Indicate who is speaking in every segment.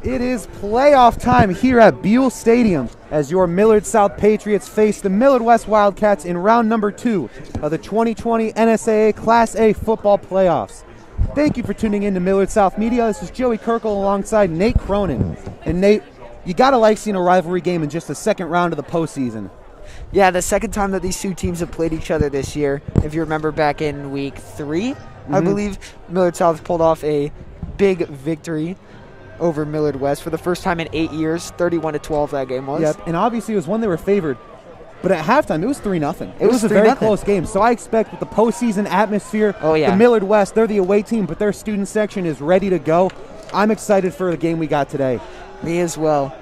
Speaker 1: It is playoff time here at Buell Stadium as your Millard South Patriots face the Millard West Wildcats in round number 2 of the 2020 NSAA Class A football playoffs. Thank you for tuning in to Millard South Media. This is Joey Kirkle alongside Nate Cronin. And Nate, you gotta like seeing a rivalry game in just the second round of the postseason.
Speaker 2: Yeah, the second time that these two teams have played each other this year. If you remember back in week 3, I believe, Millard South pulled off a big victory over Millard West for the first time in 8 years. 31-12 that game was.
Speaker 1: Yep, and obviously it was one they were favored. But at halftime, it was 3-0. It was a very close game. So I expect with the postseason atmosphere, the Millard West, they're the away team, but their student section is ready to go. I'm excited for the game we got today.
Speaker 2: Me as well.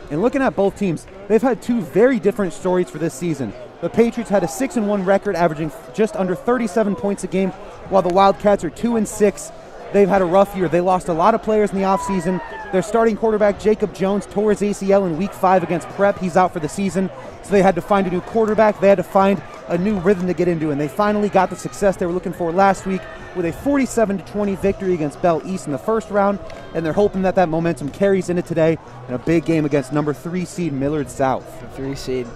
Speaker 1: And looking at both teams, they've had two very different stories for this season. The Patriots had a 6-1 record, averaging just under 37 points a game, while the Wildcats are 2-6. They've had a rough year. They lost a lot of players in the offseason. Their starting quarterback, Jacob Jones, tore his ACL in Week 5 against Prep. He's out for the season, so they had to find a new quarterback. They had to find a new rhythm to get into, and they finally got the success they were looking for last week with a 47-20 victory against Bell East in the first round, and they're hoping that that momentum carries into today in a big game against number 3 seed Millard South.
Speaker 2: 3 seed.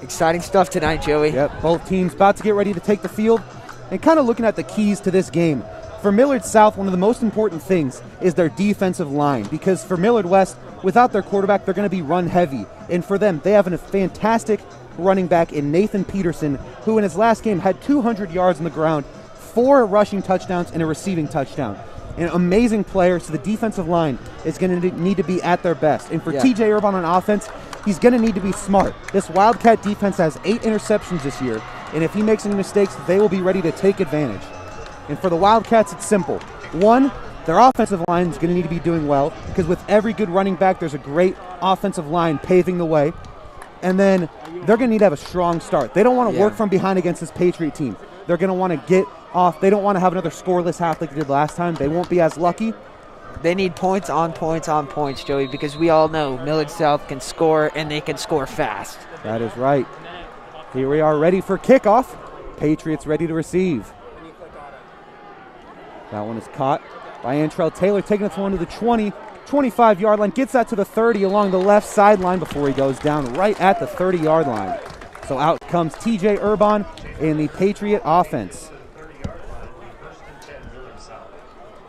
Speaker 2: Exciting stuff tonight, Joey.
Speaker 1: Yep, both teams about to get ready to take the field, and kind of looking at the keys to this game. For Millard South, one of the most important things is their defensive line, because for Millard West, without their quarterback, they're going to be run heavy. And for them, they have a fantastic running back in Nathan Peterson, who in his last game had 200 yards on the ground, 4 rushing touchdowns, and a receiving touchdown. An amazing player, so the defensive line is going to need to be at their best. And for TJ Urban on offense, he's going to need to be smart. This Wildcat defense has 8 interceptions this year, and if he makes any mistakes, they will be ready to take advantage. And for the Wildcats, it's simple. 1, their offensive line is going to need to be doing well, because with every good running back, there's a great offensive line paving the way. And then they're going to need to have a strong start. They don't want to work from behind against this Patriot team. They're going to want to get off. They don't want to have another scoreless half like they did last time. They won't be as lucky.
Speaker 2: They need points on points on points, Joey, because we all know Millard South can score, and they can score fast.
Speaker 1: That is right. Here we are ready for kickoff. Patriots ready to receive. That one is caught by Antrell Taylor, taking this one to the 20, 25-yard line. Gets that to the 30 along the left sideline before he goes down right at the 30-yard line. So out comes TJ Urban in the Patriot offense.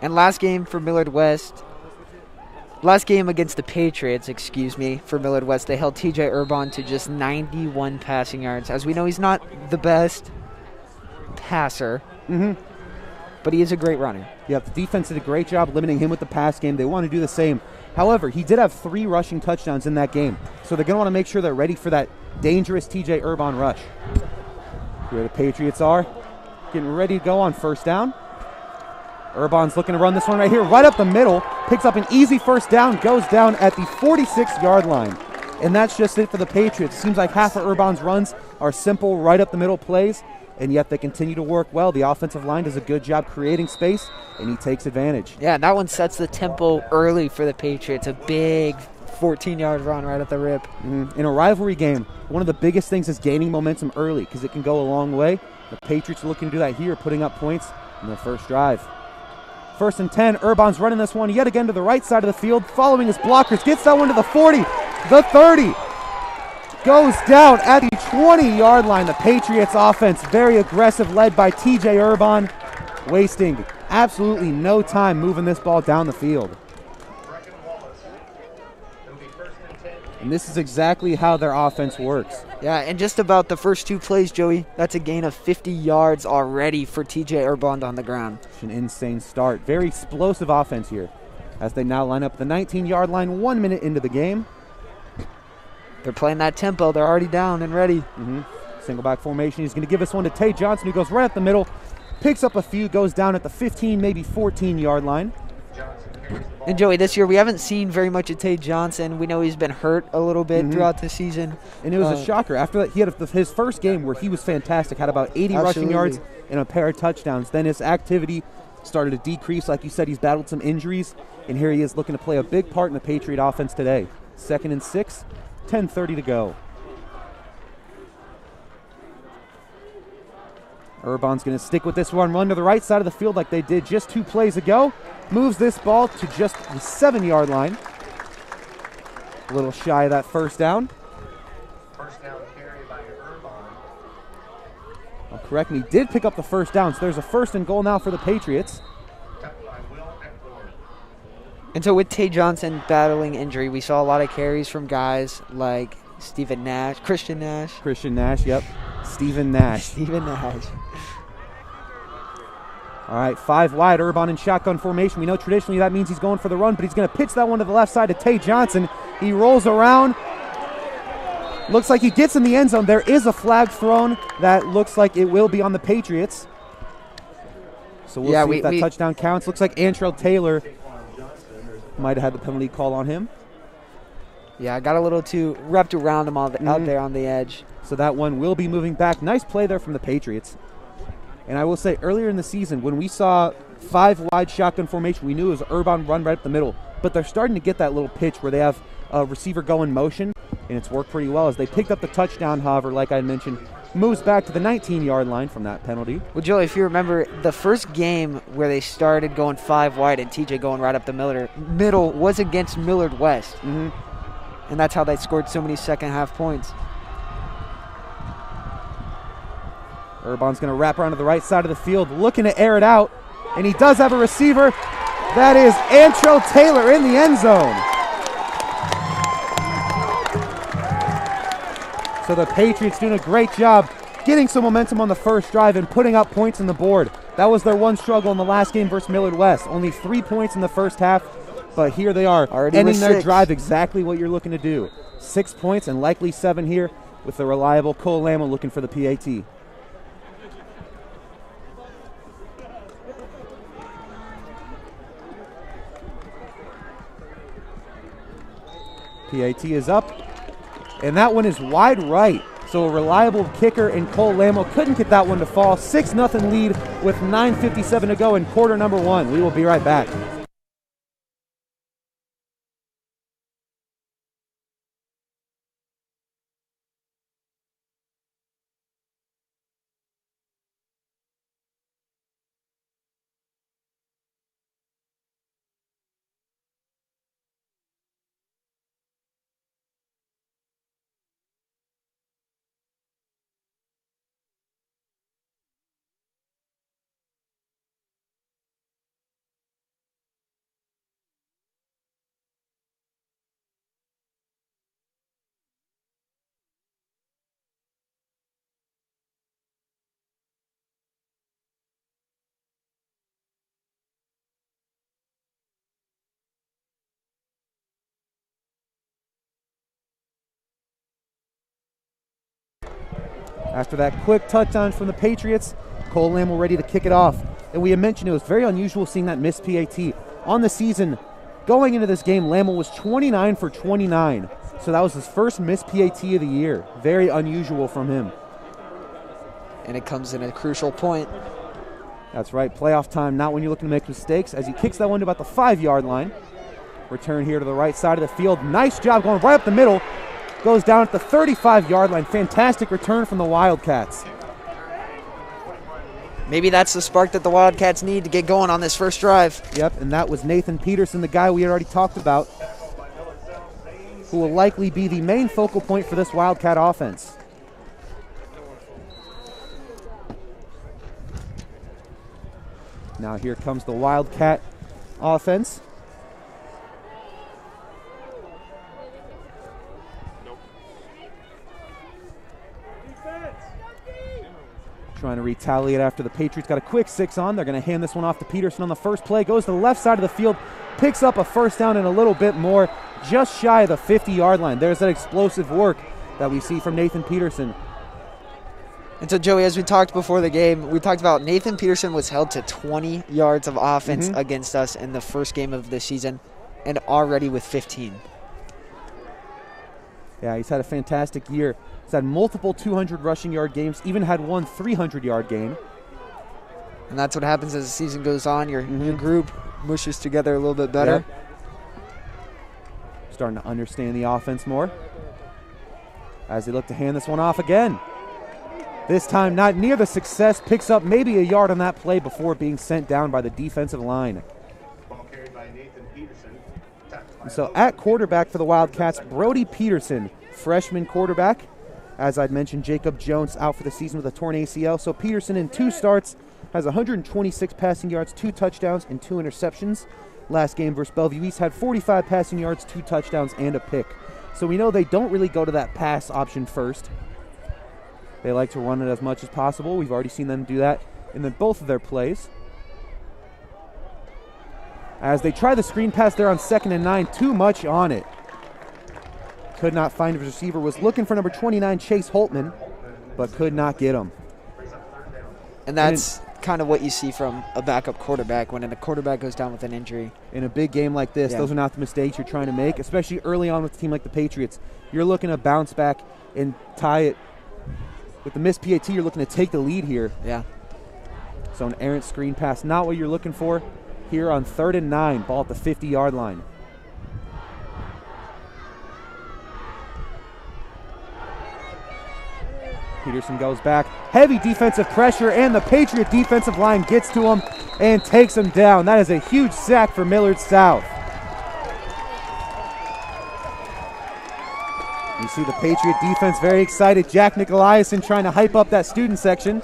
Speaker 2: And last game for Millard West, last game against the Patriots, for Millard West, they held TJ Urban to just 91 passing yards. As we know, he's not the best passer. But he is a great runner. Yeah, the defense did a great job limiting him with the pass game. They want to do the same. However, he did have 3 rushing touchdowns in that game. So they're going to want to make sure they're ready for that dangerous TJ Urban rush. Here the Patriots are getting ready to go on first down. Urban's looking to run this one right here, right up the middle. Picks up an easy first down, goes down at the 46-yard line. And that's just it for the Patriots. Seems like half of Urban's runs are simple, right up the middle plays. And yet they continue to work well. The offensive line does a good job creating space, and he takes advantage. Yeah, that one sets the tempo early for the Patriots. A big 14-yard run right at the rip. In a rivalry game, one of the biggest things is gaining momentum early because it can go a long way. The Patriots are looking to do that here, putting up points in their first drive. 1st and 10, Urban's running this one yet again to the right side of the field, following his blockers, gets that one to the 40, the 30. Goes down at the 20-yard line. The Patriots offense very aggressive, led by TJ Urban, wasting absolutely no time moving this ball down the field. And this is exactly how their offense works. Yeah, and just about the first 2 plays, Joey, that's a gain of 50 yards already for TJ Urban on the ground. It's an insane start. Very explosive offense here as they now line up the 19-yard line 1 minute into the game. They're playing that tempo. They're already down and ready. Single back formation. He's going to give this one to Tay Johnson, who goes right up the middle, picks up a few, goes down at the 15, maybe 14-yard line. And Joey, this year we haven't seen very much of Tay Johnson. We know he's been hurt a little bit throughout the season. And it was a shocker. After that, he had his first game where he was fantastic, had about 80 rushing yards and a pair of touchdowns. Then his activity started to decrease. Like you said, he's battled some injuries, and here he is looking to play a big part in the Patriot offense today. 2nd and 6. 10:30 to go. Urban's going to stick with this run to the right side of the field like they did just 2 plays ago.
Speaker 1: moves this ball to just the 7-yard line. A little shy of that first down.
Speaker 3: First down carry by Urban.
Speaker 1: Correct me, did pick up the first down, so there's a 1st and goal now for the Patriots.
Speaker 2: And so with Tay Johnson battling injury, we saw a lot of carries from guys like Christian Nash,
Speaker 1: yep. Stephen Nash. All right, 5 wide, Urban in shotgun formation. We know traditionally that means he's going for the run, but he's going to pitch that one to the left side to Tay Johnson. He rolls around. Looks like he gets in the end zone. There is a flag thrown that looks like it will be on the Patriots. So we'll see if that touchdown counts. Looks like Antrell Taylor might have had the penalty call on him.
Speaker 2: Yeah, I got a little too wrapped around him out there on the edge.
Speaker 1: So that one will be moving back. Nice play there from the Patriots. And I will say, earlier in the season, when we saw 5 wide shotgun formation, we knew it was Urban run right up the middle. But they're starting to get that little pitch where they have a receiver go in motion, and it's worked pretty well as they picked up the touchdown. However, like I mentioned, moves back to the 19-yard line from that penalty.
Speaker 2: Well, Joey, if you remember, the first game where they started going 5 wide and TJ going right up the middle was against Millard West.
Speaker 1: Mm-hmm.
Speaker 2: And that's how they scored so many second-half points.
Speaker 1: Urban's going to wrap around to the right side of the field, looking to air it out, and he does have a receiver. That is Antrell Taylor in the end zone. So the Patriots doing a great job getting some momentum on the first drive and putting up points on the board. That was their one struggle in the last game versus Millard West. Only 3 points in the first half, but here they are,
Speaker 2: already
Speaker 1: ending their
Speaker 2: 6.
Speaker 1: drive exactly what you're looking to do. 6 points and likely 7 here with the reliable Cole Lamo looking for the PAT. PAT is up, and that one is wide right. So a reliable kicker in Cole Lamo couldn't get that one to fall. 6-0 lead with 9:57 to go in quarter number 1. We will be right back. After that quick touchdown from the Patriots, Cole Lamo ready to kick it off. And we had mentioned it was very unusual seeing that missed PAT. On the season, going into this game, Lamo was 29 for 29. So that was his first missed PAT of the year. Very unusual from him.
Speaker 2: And it comes in a crucial point.
Speaker 1: That's right, playoff time, not when you're looking to make mistakes, as he kicks that one to about the 5-yard line. Return here to the right side of the field. Nice job going right up the middle. Goes down at the 35-yard line. Fantastic return from the Wildcats.
Speaker 2: Maybe that's the spark that the Wildcats need to get going on this first drive.
Speaker 1: Yep, and that was Nathan Peterson, the guy we had already talked about, who will likely be the main focal point for this Wildcat offense. Now here comes the Wildcat offense. Trying to retaliate after the Patriots got a quick 6 on. They're going to hand this one off to Peterson on the first play. Goes to the left side of the field, picks up a first down and a little bit more, just shy of the 50-yard line. There's that explosive work that we see from Nathan Peterson.
Speaker 2: And so, Joey, as we talked before the game, we talked about Nathan Peterson was held to 20 yards of offense against us in the first game of the season, and already with 15.
Speaker 1: Yeah, he's had a fantastic year. He's had multiple 200 rushing yard games, even had one 300-yard game.
Speaker 2: And that's what happens as the season goes on. Your group mushes together a little bit better.
Speaker 1: Yep. Starting to understand the offense more as they look to hand this one off again. This time not near the success, picks up maybe a yard on that play before being sent down by the defensive line.
Speaker 3: carried by Nathan Peterson.
Speaker 1: So at quarterback for the Wildcats, Brody Peterson, freshman quarterback. As I'd mentioned, Jacob Jones out for the season with a torn ACL. So Peterson in 2 starts has 126 passing yards, 2 touchdowns, and 2 interceptions. Last game versus Bellevue East had 45 passing yards, 2 touchdowns, and a pick. So we know they don't really go to that pass option first. They like to run it as much as possible. We've already seen them do that in both of their plays. As they try the screen pass there on 2nd and 9, too much on it. Could not find his receiver, was looking for number 29, Chase Holtman, but could not get him.
Speaker 2: And that's kind of what you see from a backup quarterback when a quarterback goes down with an injury.
Speaker 1: In a big game like this, those are not the mistakes you're trying to make, especially early on with a team like the Patriots. You're looking to bounce back and tie it. With the missed PAT, you're looking to take the lead here.
Speaker 2: Yeah.
Speaker 1: So an errant screen pass, not what you're looking for here on 3rd and 9, ball at the 50-yard line. Peterson goes back. Heavy defensive pressure, and the Patriot defensive line gets to him and takes him down. That is a huge sack for Millard South. You see the Patriot defense very excited. Jack Nicolaisen trying to hype up that student section.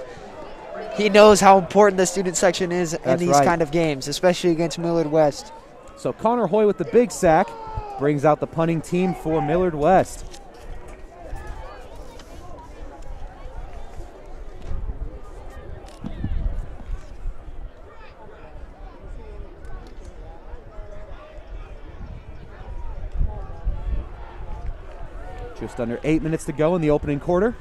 Speaker 2: He knows how important the student section is in
Speaker 1: That's
Speaker 2: these
Speaker 1: right.
Speaker 2: kind of games, especially against Millard West.
Speaker 1: So Connor Hoy with the big sack brings out the punting team for Millard West. Just under 8 minutes to go in the opening quarter.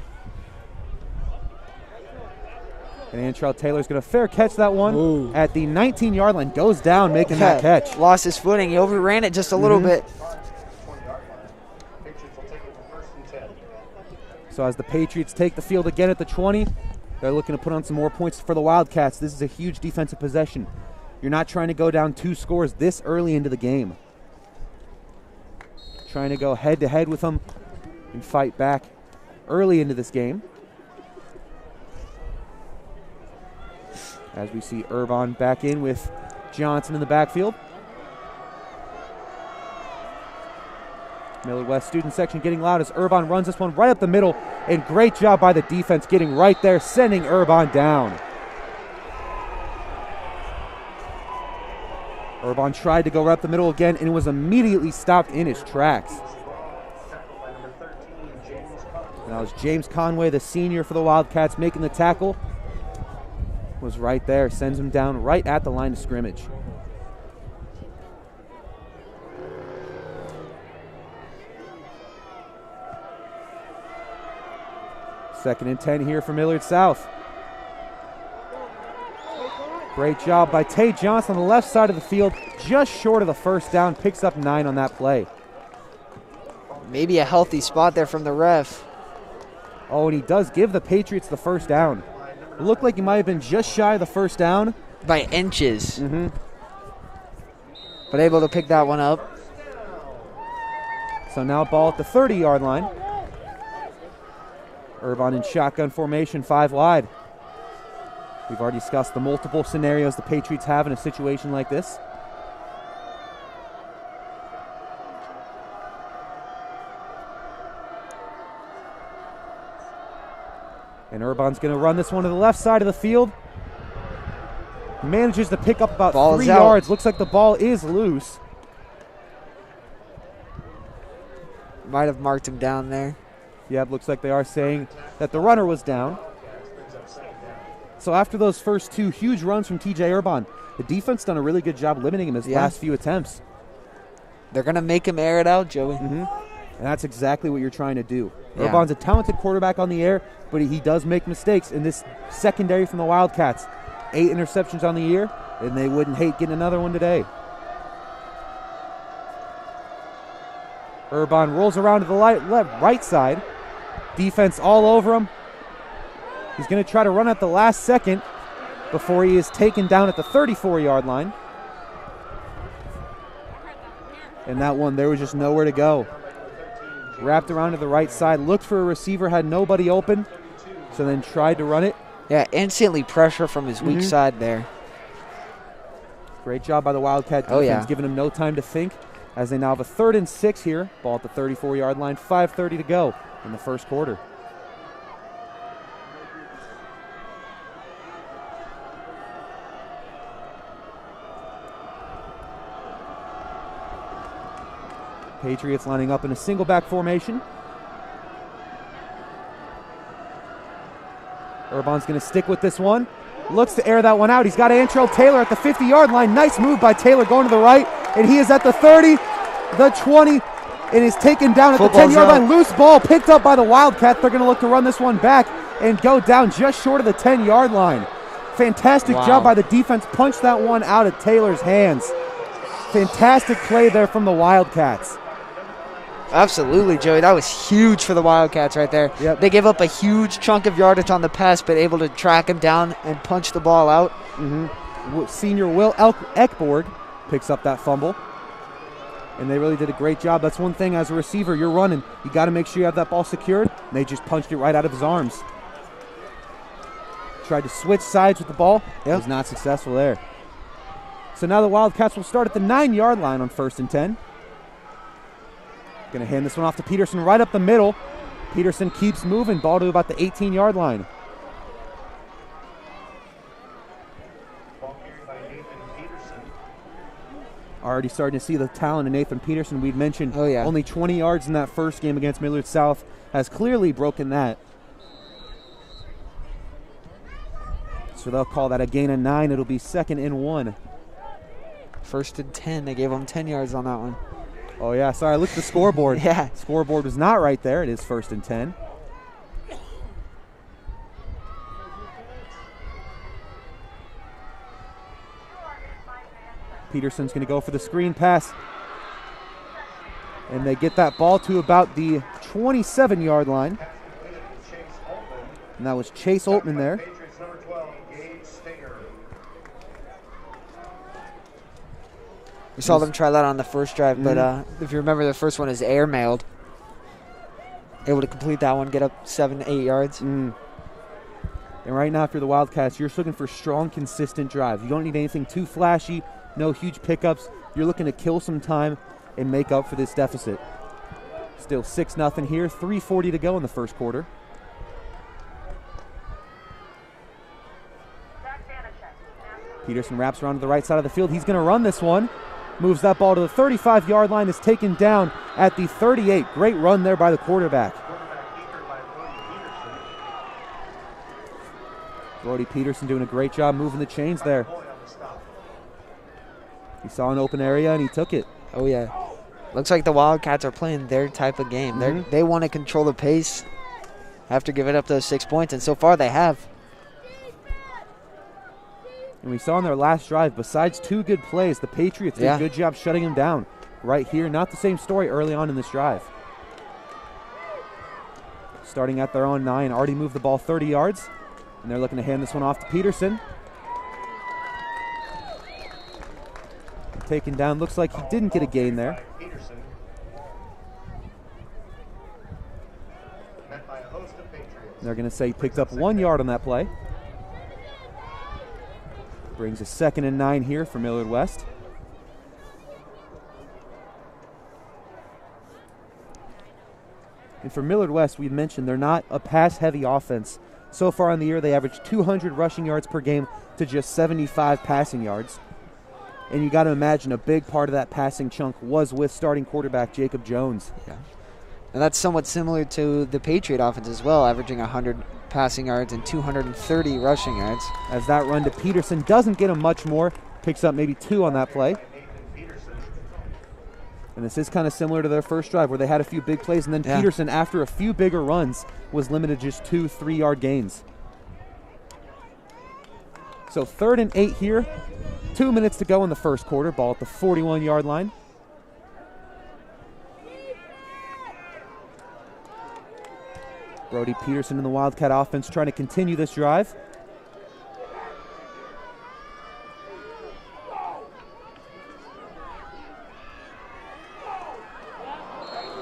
Speaker 1: And Antrell Taylor's going to fair catch that one at the 19-yard line. Goes down making that catch.
Speaker 2: Lost his footing. He overran it just a little bit.
Speaker 1: So as the Patriots take the field again at the 20, they're looking to put on some more points for the Wildcats. This is a huge defensive possession. You're not trying to go down 2 scores this early into the game. Trying to go head-to-head with them and fight back early into this game. As we see Irvine back in with Johnson in the backfield. Millard West student section getting loud as Irvine runs this one right up the middle, and great job by the defense getting right there, sending Irvine down. Irvine tried to go right up the middle again and was immediately stopped in his tracks. And that was James Conway, the senior for the Wildcats, making the tackle. Was right there, sends him down right at the line of scrimmage. Second and 10 here for Millard South. Great job by Tay Johnson on the left side of the field, just short of the first down, picks up 9 on that play.
Speaker 2: Maybe a healthy spot there from the ref.
Speaker 1: Oh, and he does give the Patriots the first down. It looked like he might have been just shy of the first down.
Speaker 2: By inches. But able to pick that one up.
Speaker 1: So now ball at the 30-yard line. Irvine in shotgun formation, 5 wide. We've already discussed the multiple scenarios the Patriots have in a situation like this. And Irvine's going to run this one to the left side of the field. Manages to pick up about 3 yards. Looks like the ball is loose.
Speaker 2: Might have marked him down there.
Speaker 1: Yeah, it looks like they are saying that the runner was down. So after those first 2 huge runs from TJ Irvine, the defense done a really good job limiting him his last few attempts.
Speaker 2: They're going to make him air it out, Joey.
Speaker 1: And that's exactly what you're trying to do.
Speaker 2: Yeah.
Speaker 1: Irvine's a talented quarterback on the air, but he does make mistakes in this secondary from the Wildcats. 8 interceptions on the year, and they wouldn't hate getting another one today. Irvine rolls around to the right side. Defense all over him. He's going to try to run at the last second before he is taken down at the 34-yard line. And that one, there was just nowhere to go. Wrapped around to the right side, looked for a receiver, had nobody open, so then tried to run it.
Speaker 2: Yeah, instantly pressure from his weak side there.
Speaker 1: Great job by the Wildcat defense,
Speaker 2: Oh, yeah.
Speaker 1: giving them no time to think, as they now have a 3rd and 6 here. Ball at the 34-yard line, 5:30 to go in the first quarter. Patriots lining up in a single back formation. Urban's going to stick with this one. Looks to air that one out. He's got Antrell Taylor at the 50-yard line. Nice move by Taylor going to the right. And he is at the 30, the 20, and is taken down at the 10-yard line. Loose ball picked up by the Wildcats. They're going to look to run this one back and go down just short of the 10-yard line. Fantastic job by the defense. Punched that one out of Taylor's hands. Fantastic play there from the Wildcats.
Speaker 2: Absolutely, Joey. That was huge for the Wildcats right there.
Speaker 1: Yep.
Speaker 2: They gave up a huge chunk of yardage on the pass, but able to track him down and punch the ball out.
Speaker 1: Senior Will Ekborg picks up that fumble. And they really did a great job. That's one thing as a receiver, you're running. You got to make sure you have that ball secured. And they just punched it right out of his arms. Tried to switch sides with the ball.
Speaker 2: Yep.
Speaker 1: Was not successful there. So now the Wildcats will start at the 9-yard line on 1st and 10. Going to hand this one off to Peterson right up the middle. Peterson keeps moving. Ball to about the 18-yard line.
Speaker 3: Ball carried by Nathan Peterson.
Speaker 1: Already starting to see the talent in Nathan Peterson. We'd mentioned only 20 yards in that first game against Millard South. Has clearly broken that. So they'll call that a gain of 9. It'll be 2nd and 1.
Speaker 2: 1st and 10. They gave him 10 yards on that one.
Speaker 1: Oh, yeah. Sorry, I looked at the scoreboard.
Speaker 2: Yeah.
Speaker 1: Scoreboard was not right there. It is 1st and 10. Peterson's going to go for the screen pass. And they get that ball to about the 27-yard line. And that was Chase Altman there.
Speaker 3: Patriots number 12, Gage Stinger.
Speaker 2: We saw them try that on the first drive, but if you remember, the first one is airmailed. Able to complete that one, get up 7 to 8 yards.
Speaker 1: And right now, if you're the Wildcats, you're just looking for strong, consistent drives. You don't need anything too flashy, no huge pickups. You're looking to kill some time and make up for this deficit. Still 6-0 here, 3:40 to go in the first quarter. Peterson wraps around to the right side of the field. He's going to run this one. Moves that ball to the 35-yard line. Is taken down at the 38. Great run there by the quarterback. Brody Peterson doing a great job moving the chains there. He saw an open area and he took it.
Speaker 2: Oh, yeah. Looks like the Wildcats are playing their type of game. They want to control the pace after giving up those 6 points, and so far they have.
Speaker 1: And we saw in their last drive, besides 2 good plays, the Patriots did a good job shutting them down right here. Not the same story early on in this drive. Starting at their own 9, already moved the ball 30 yards. And they're looking to hand this one off to Peterson. Taken down, looks like he didn't get a gain there. They're going to say he picked up 1 yard on that play. Brings a 2nd and 9 here for Millard West. And for Millard West, we mentioned they're not a pass-heavy offense. So far in the year, they averaged 200 rushing yards per game to just 75 passing yards. And you got to imagine a big part of that passing chunk was with starting quarterback Jacob Jones.
Speaker 2: Yeah. And that's somewhat similar to the Patriot offense as well, averaging 100 passing yards and 230 rushing yards.
Speaker 1: As that run to Peterson doesn't get him much more, picks up maybe 2 on that play. And this is kind of similar to their first drive where they had a few big plays, and then Peterson, after a few bigger runs, was limited to just 2 3-yard gains. So 3rd and 8 here. 2 minutes to go in the first quarter. Ball at the 41-yard line. Brody Peterson and the Wildcat offense trying to continue this drive.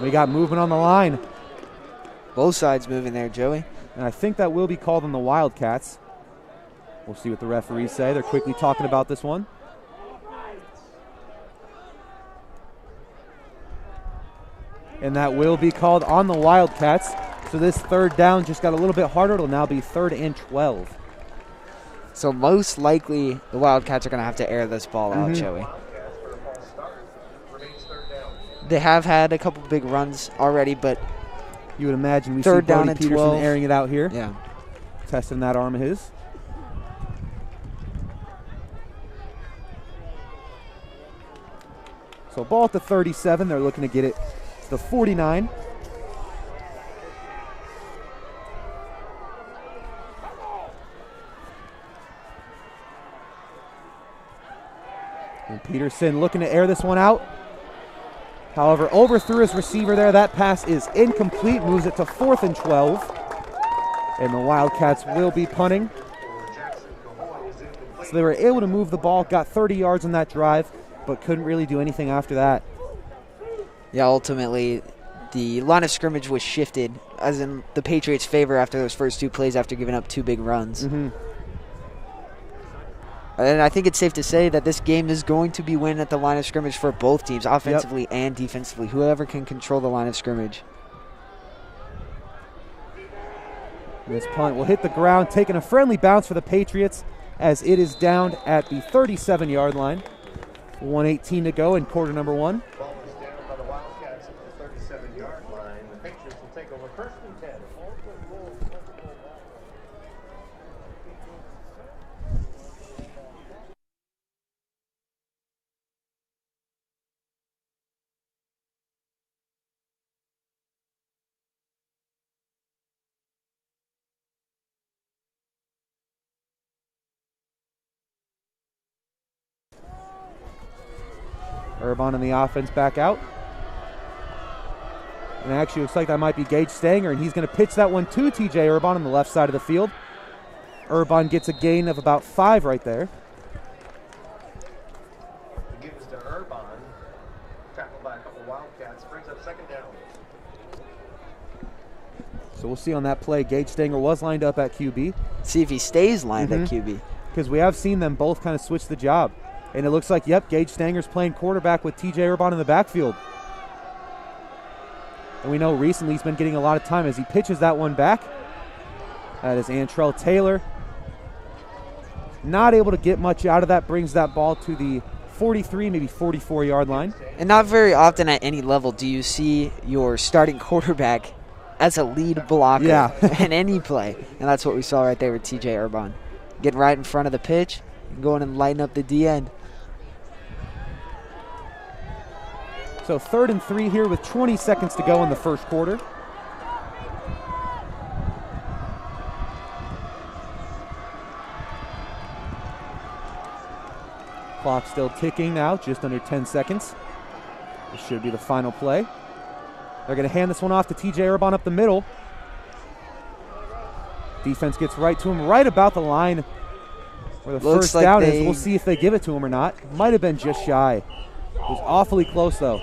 Speaker 1: We got movement on the line.
Speaker 2: Both sides moving there, Joey.
Speaker 1: And I think that will be called on the Wildcats. We'll see what the referees say. They're quickly talking about this one. And that will be called on the Wildcats. So this third down just got a little bit harder. It'll now be 3rd and 12.
Speaker 2: So most likely the Wildcats are going to have to air this ball out, Joey.
Speaker 3: Wildcats for a false start. Remains 3rd down.
Speaker 2: They have had a couple big runs already, but
Speaker 1: You would imagine we see
Speaker 2: Third down
Speaker 1: Brody
Speaker 2: and
Speaker 1: Peterson
Speaker 2: 12.
Speaker 1: airing it out here,
Speaker 2: yeah.
Speaker 1: testing that arm of his. So ball at the 37. They're looking to get it to the 49. And Peterson looking to air this one out. However, overthrew his receiver there. That pass is incomplete, moves it to 4th and 12. And the Wildcats will be punting. So they were able to move the ball, got 30 yards on that drive, but couldn't really do anything after that.
Speaker 2: Yeah, ultimately, the line of scrimmage was shifted, as in the Patriots' favor after those first 2 plays after giving up 2 big runs. And I think it's safe to say that this game is going to be win at the line of scrimmage for both teams, offensively and defensively, whoever can control the line of scrimmage.
Speaker 1: This punt will hit the ground, taking a friendly bounce for the Patriots as it is down at the 37-yard line. 1:18 to go in quarter number 1.
Speaker 3: Ball is down by the Wildcats at the 37-yard line. The Patriots will take over 1st and 10.
Speaker 1: Urban in the offense back out. And it actually looks like that might be Gage Stanger, and he's going to pitch that one to TJ Urban on the left side of the field. Urban gets a gain of about 5 right there.
Speaker 3: He gives to Urban. Tackled by a couple Wildcats. Brings up 2nd down.
Speaker 1: So we'll see on that play. Gage Stanger was lined up at QB
Speaker 2: See if he stays lined at QB.
Speaker 1: because we have seen them both kind of switch the job. And it looks like, yep, Gage Stanger's playing quarterback with TJ Urban in the backfield. And we know recently he's been getting a lot of time as he pitches that one back. That is Antrell Taylor. Not able to get much out of that. Brings that ball to the 43, maybe 44-yard line.
Speaker 2: And not very often at any level do you see your starting quarterback as a lead blocker in any play. And that's what we saw right there with TJ Urban. Getting right in front of the pitch and going and lighting up the D end.
Speaker 1: So 3rd and 3 here with 20 seconds to go in the first quarter. Clock still ticking now, just under 10 seconds. This should be the final play. They're going to hand this one off to TJ Urban up the middle. Defense gets right to him, right about the line where the
Speaker 2: Looks
Speaker 1: first
Speaker 2: like
Speaker 1: down is. We'll see if they give it to him or not. Might have been just shy. It was awfully close, though.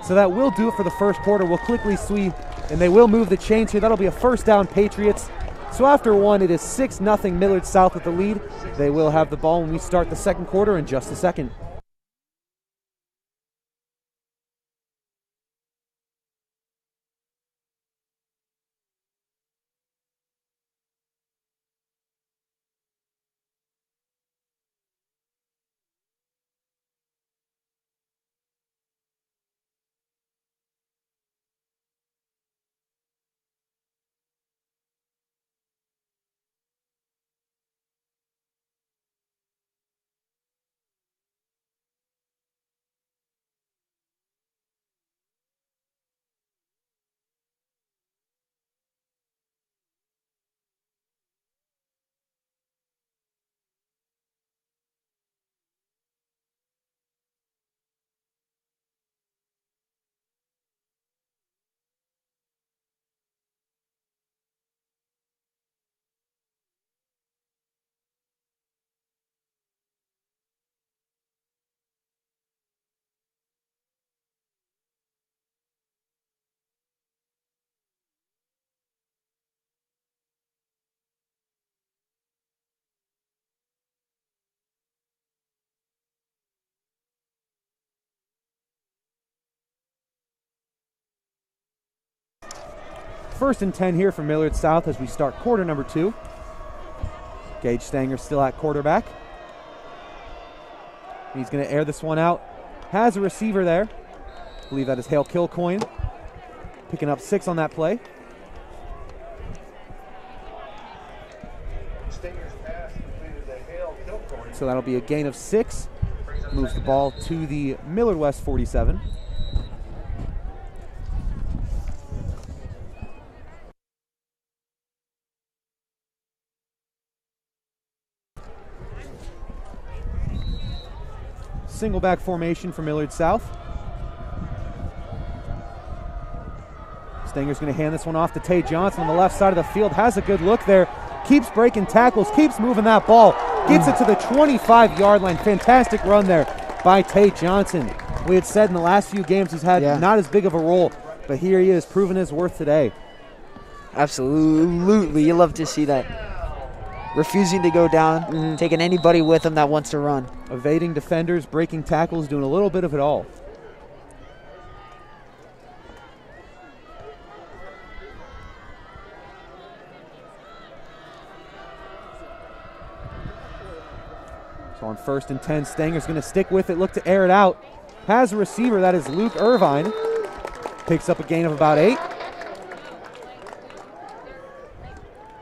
Speaker 1: So that will do it for the first quarter. We'll quickly see, and they will move the chains here. That'll be a 1st down Patriots. So after 1, it is 6-0 Millard South with the lead. They will have the ball when we start the second quarter in just a second. First and 10 here for Millard South as we start quarter number 2. Gage Stanger still at quarterback. He's going to air this one out. Has a receiver there. I believe that is Hale Kilcoyne. Picking up 6 on that play.
Speaker 3: Stinger's pass completed to Hale Kilcoyne.
Speaker 1: So that'll be a gain of 6. Moves the ball to the Millard West 47. Single back formation for Millard South. Stanger's going to hand this one off to Tay Johnson on the left side of the field. Has a good look there. Keeps breaking tackles. Keeps moving that ball. Gets it to the 25-yard line. Fantastic run there by Tay Johnson. We had said in the last few games he's had not as big of a role, but here he is proving his worth today.
Speaker 2: Absolutely. You love to see that. Refusing to go down, taking anybody with him that wants to run.
Speaker 1: Evading defenders, breaking tackles, doing a little bit of it all. So on first and 10, Stanger's going to stick with it, look to air it out. Has a receiver, that is Luke Irvine. Picks up a gain of about 8.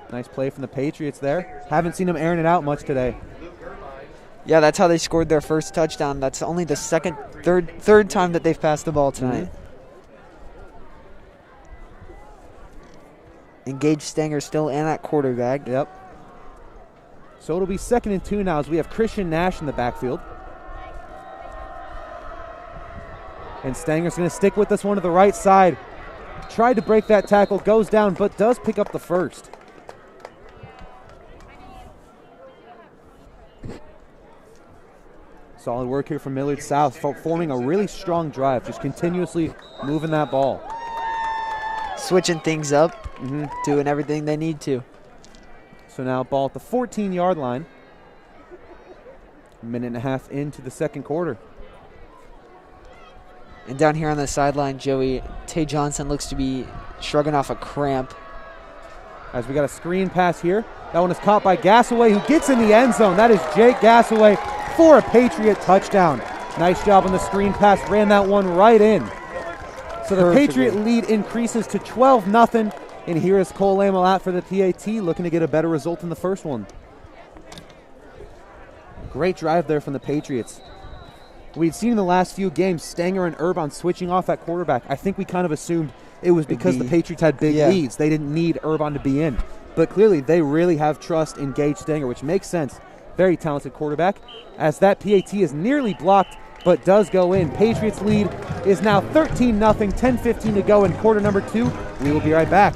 Speaker 1: Nice play from the Patriots there. Haven't seen them airing it out much today.
Speaker 2: Yeah, that's how they scored their first touchdown. That's only the third time that they've passed the ball tonight. Engaged Stanger still in at quarterback.
Speaker 1: Yep. So it'll be 2nd and 2 now as we have Christian Nash in the backfield. And Stanger's going to stick with this one to the right side. Tried to break that tackle, goes down, but does pick up the first. Solid work here from Millard South, forming a really strong drive, just continuously moving that ball.
Speaker 2: Switching things up, doing everything they need to.
Speaker 1: So now ball at the 14-yard line. A minute and a half into the second quarter.
Speaker 2: And down here on the sideline, Joey, Tay Johnson looks to be shrugging off a cramp.
Speaker 1: As we got a screen pass here. That one is caught by Gassaway, who gets in the end zone. That is Jake Gassaway for a Patriot touchdown. Nice job on the screen pass. Ran that one right in. So the Patriot lead increases to 12-0. And here is Cole Lamel out for the PAT, looking to get a better result than the first one. Great drive there from the Patriots. We'd seen in the last few games Stanger and Urban switching off at quarterback. I think we kind of assumed it was because the Patriots had big leads. They didn't need Urban to be in. But clearly they really have trust in Gage Stanger, which makes sense. Very talented quarterback. As that PAT is nearly blocked, but does go in. Patriots lead is now 13-0, 10:15 to go in quarter number 2. We will be right back.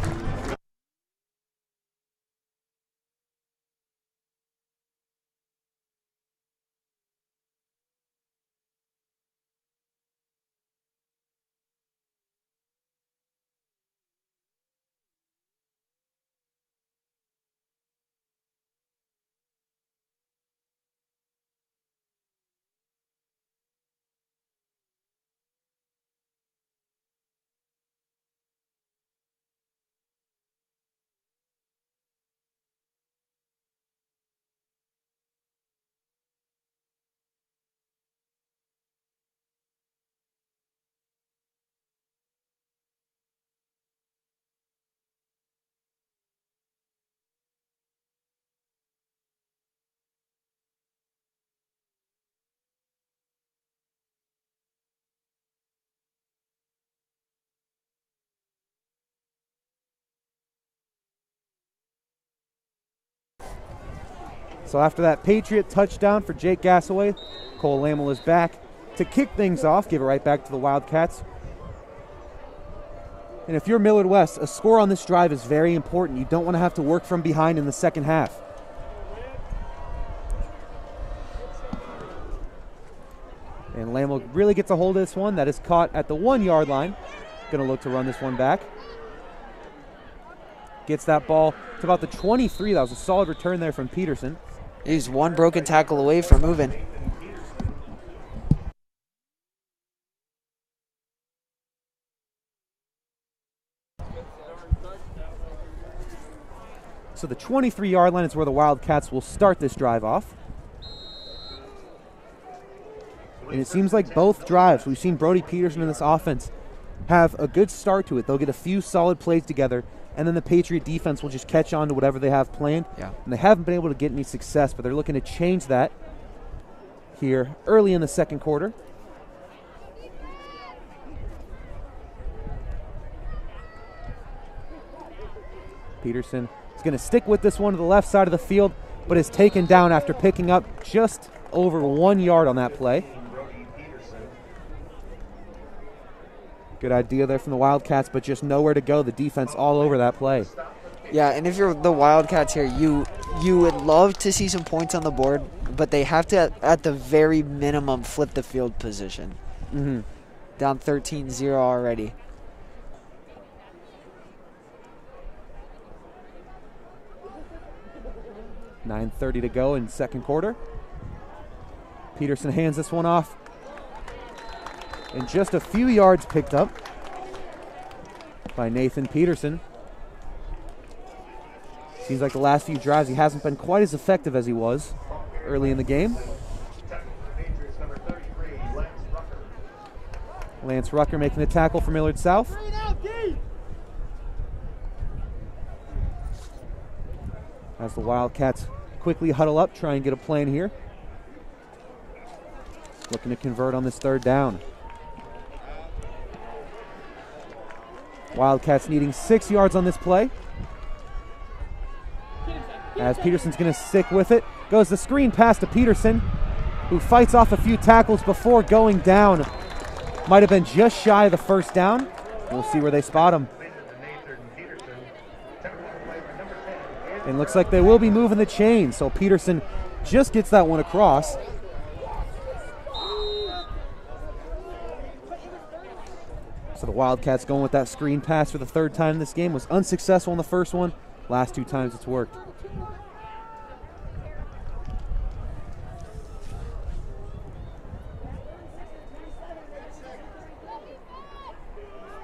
Speaker 1: So after that Patriot touchdown for Jake Gassaway, Cole Lamel is back to kick things off, give it right back to the Wildcats. And if you're Millard West, a score on this drive is very important. You don't want to have to work from behind in the second half. And Lamel really gets a hold of this one. That is caught at the 1-yard line. Going to look to run this one back. Gets that ball to about the 23. That was a solid return there from Peterson.
Speaker 2: He's one broken tackle away from moving.
Speaker 1: So the 23-yard line is where the Wildcats will start this drive off. And it seems like both drives, we've seen Brody Peterson in this offense have a good start to it. They'll get a few solid plays together, and then the Patriot defense will just catch on to whatever they have planned.
Speaker 2: Yeah.
Speaker 1: And they haven't been able to get any success, but they're looking to change that here early in the second quarter. Peterson is going to stick with this one to the left side of the field, but is taken down after picking up just over 1 yard on that play. Good idea there from the Wildcats, but just nowhere to go. The defense all over that play.
Speaker 2: Yeah, and if you're the Wildcats here, you would love to see some points on the board, but they have to, at the very minimum, flip the field position.
Speaker 1: Mm-hmm.
Speaker 2: Down 13-0 already.
Speaker 1: $9:30 to go in second quarter. Peterson hands this one off. And just a few yards picked up by Nathan Peterson. Seems like the last few drives he hasn't been quite as effective as he was early in the game. Lance Rucker making the tackle for Millard South. As the Wildcats quickly huddle up, try and get a plan here. Looking to convert on this third down. Wildcats needing 6 yards on this play. As Peterson's going to stick with it. Goes the screen pass to Peterson, who fights off a few tackles before going down. Might have been just shy of the first down. We'll see where they spot him. And looks like they will be moving the chain, so Peterson just gets that one across. So the Wildcats going with that screen pass for the third time this game. Was unsuccessful in the first one. Last 2 times it's worked.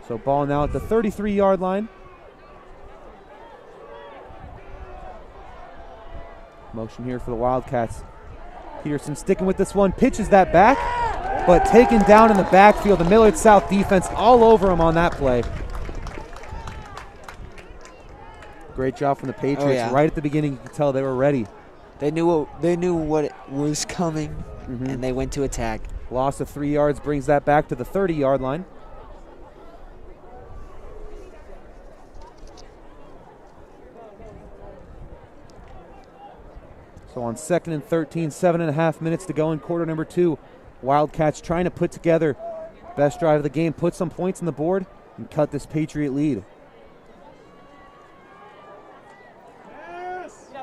Speaker 1: So ball now at the 33-yard line. Motion here for the Wildcats. Peterson sticking with this one, pitches that back, but taken down in the backfield. The Millard South defense all over him on that play. Great job from the Patriots.
Speaker 2: Oh, yeah.
Speaker 1: Right at the beginning, you could tell they were ready.
Speaker 2: They knew what was coming, and they went to attack.
Speaker 1: Loss of 3 yards brings that back to the 30-yard line. So on 2nd and 13, 7.5 minutes to go in quarter number 2. Wildcats trying to put together best drive of the game, put some points on the board, and cut this Patriot lead.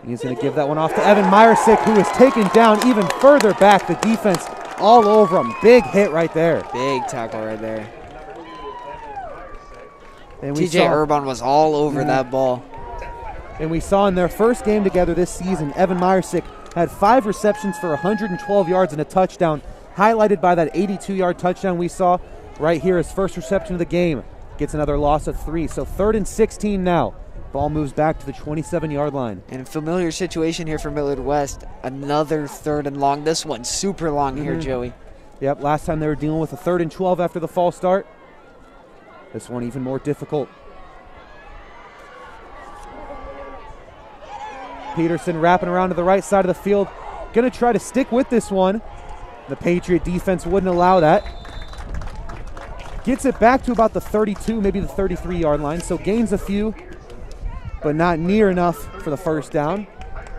Speaker 1: He's going to give that one off to Evan Meyersick, who is taken down even further back. The defense all over him. Big hit right there.
Speaker 2: Big tackle right there.
Speaker 1: And
Speaker 2: TJ Urban was all over that ball.
Speaker 1: And we saw in their first game together this season, Evan Meyersick had 5 receptions for 112 yards and a touchdown, highlighted by that 82-yard touchdown we saw right here. His first reception of the game. Gets another loss of 3. So 3rd and 16 now. Ball moves back to the 27-yard line.
Speaker 2: And a familiar situation here for Millard West. Another 3rd and long. This one's super long here, Joey.
Speaker 1: Yep, last time they were dealing with a 3rd and 12 after the false start. This one even more difficult. Peterson wrapping around to the right side of the field. Going to try to stick with this one. The Patriot defense wouldn't allow that. Gets it back to about the 32, maybe the 33-yard line. So gains a few, but not near enough for the first down.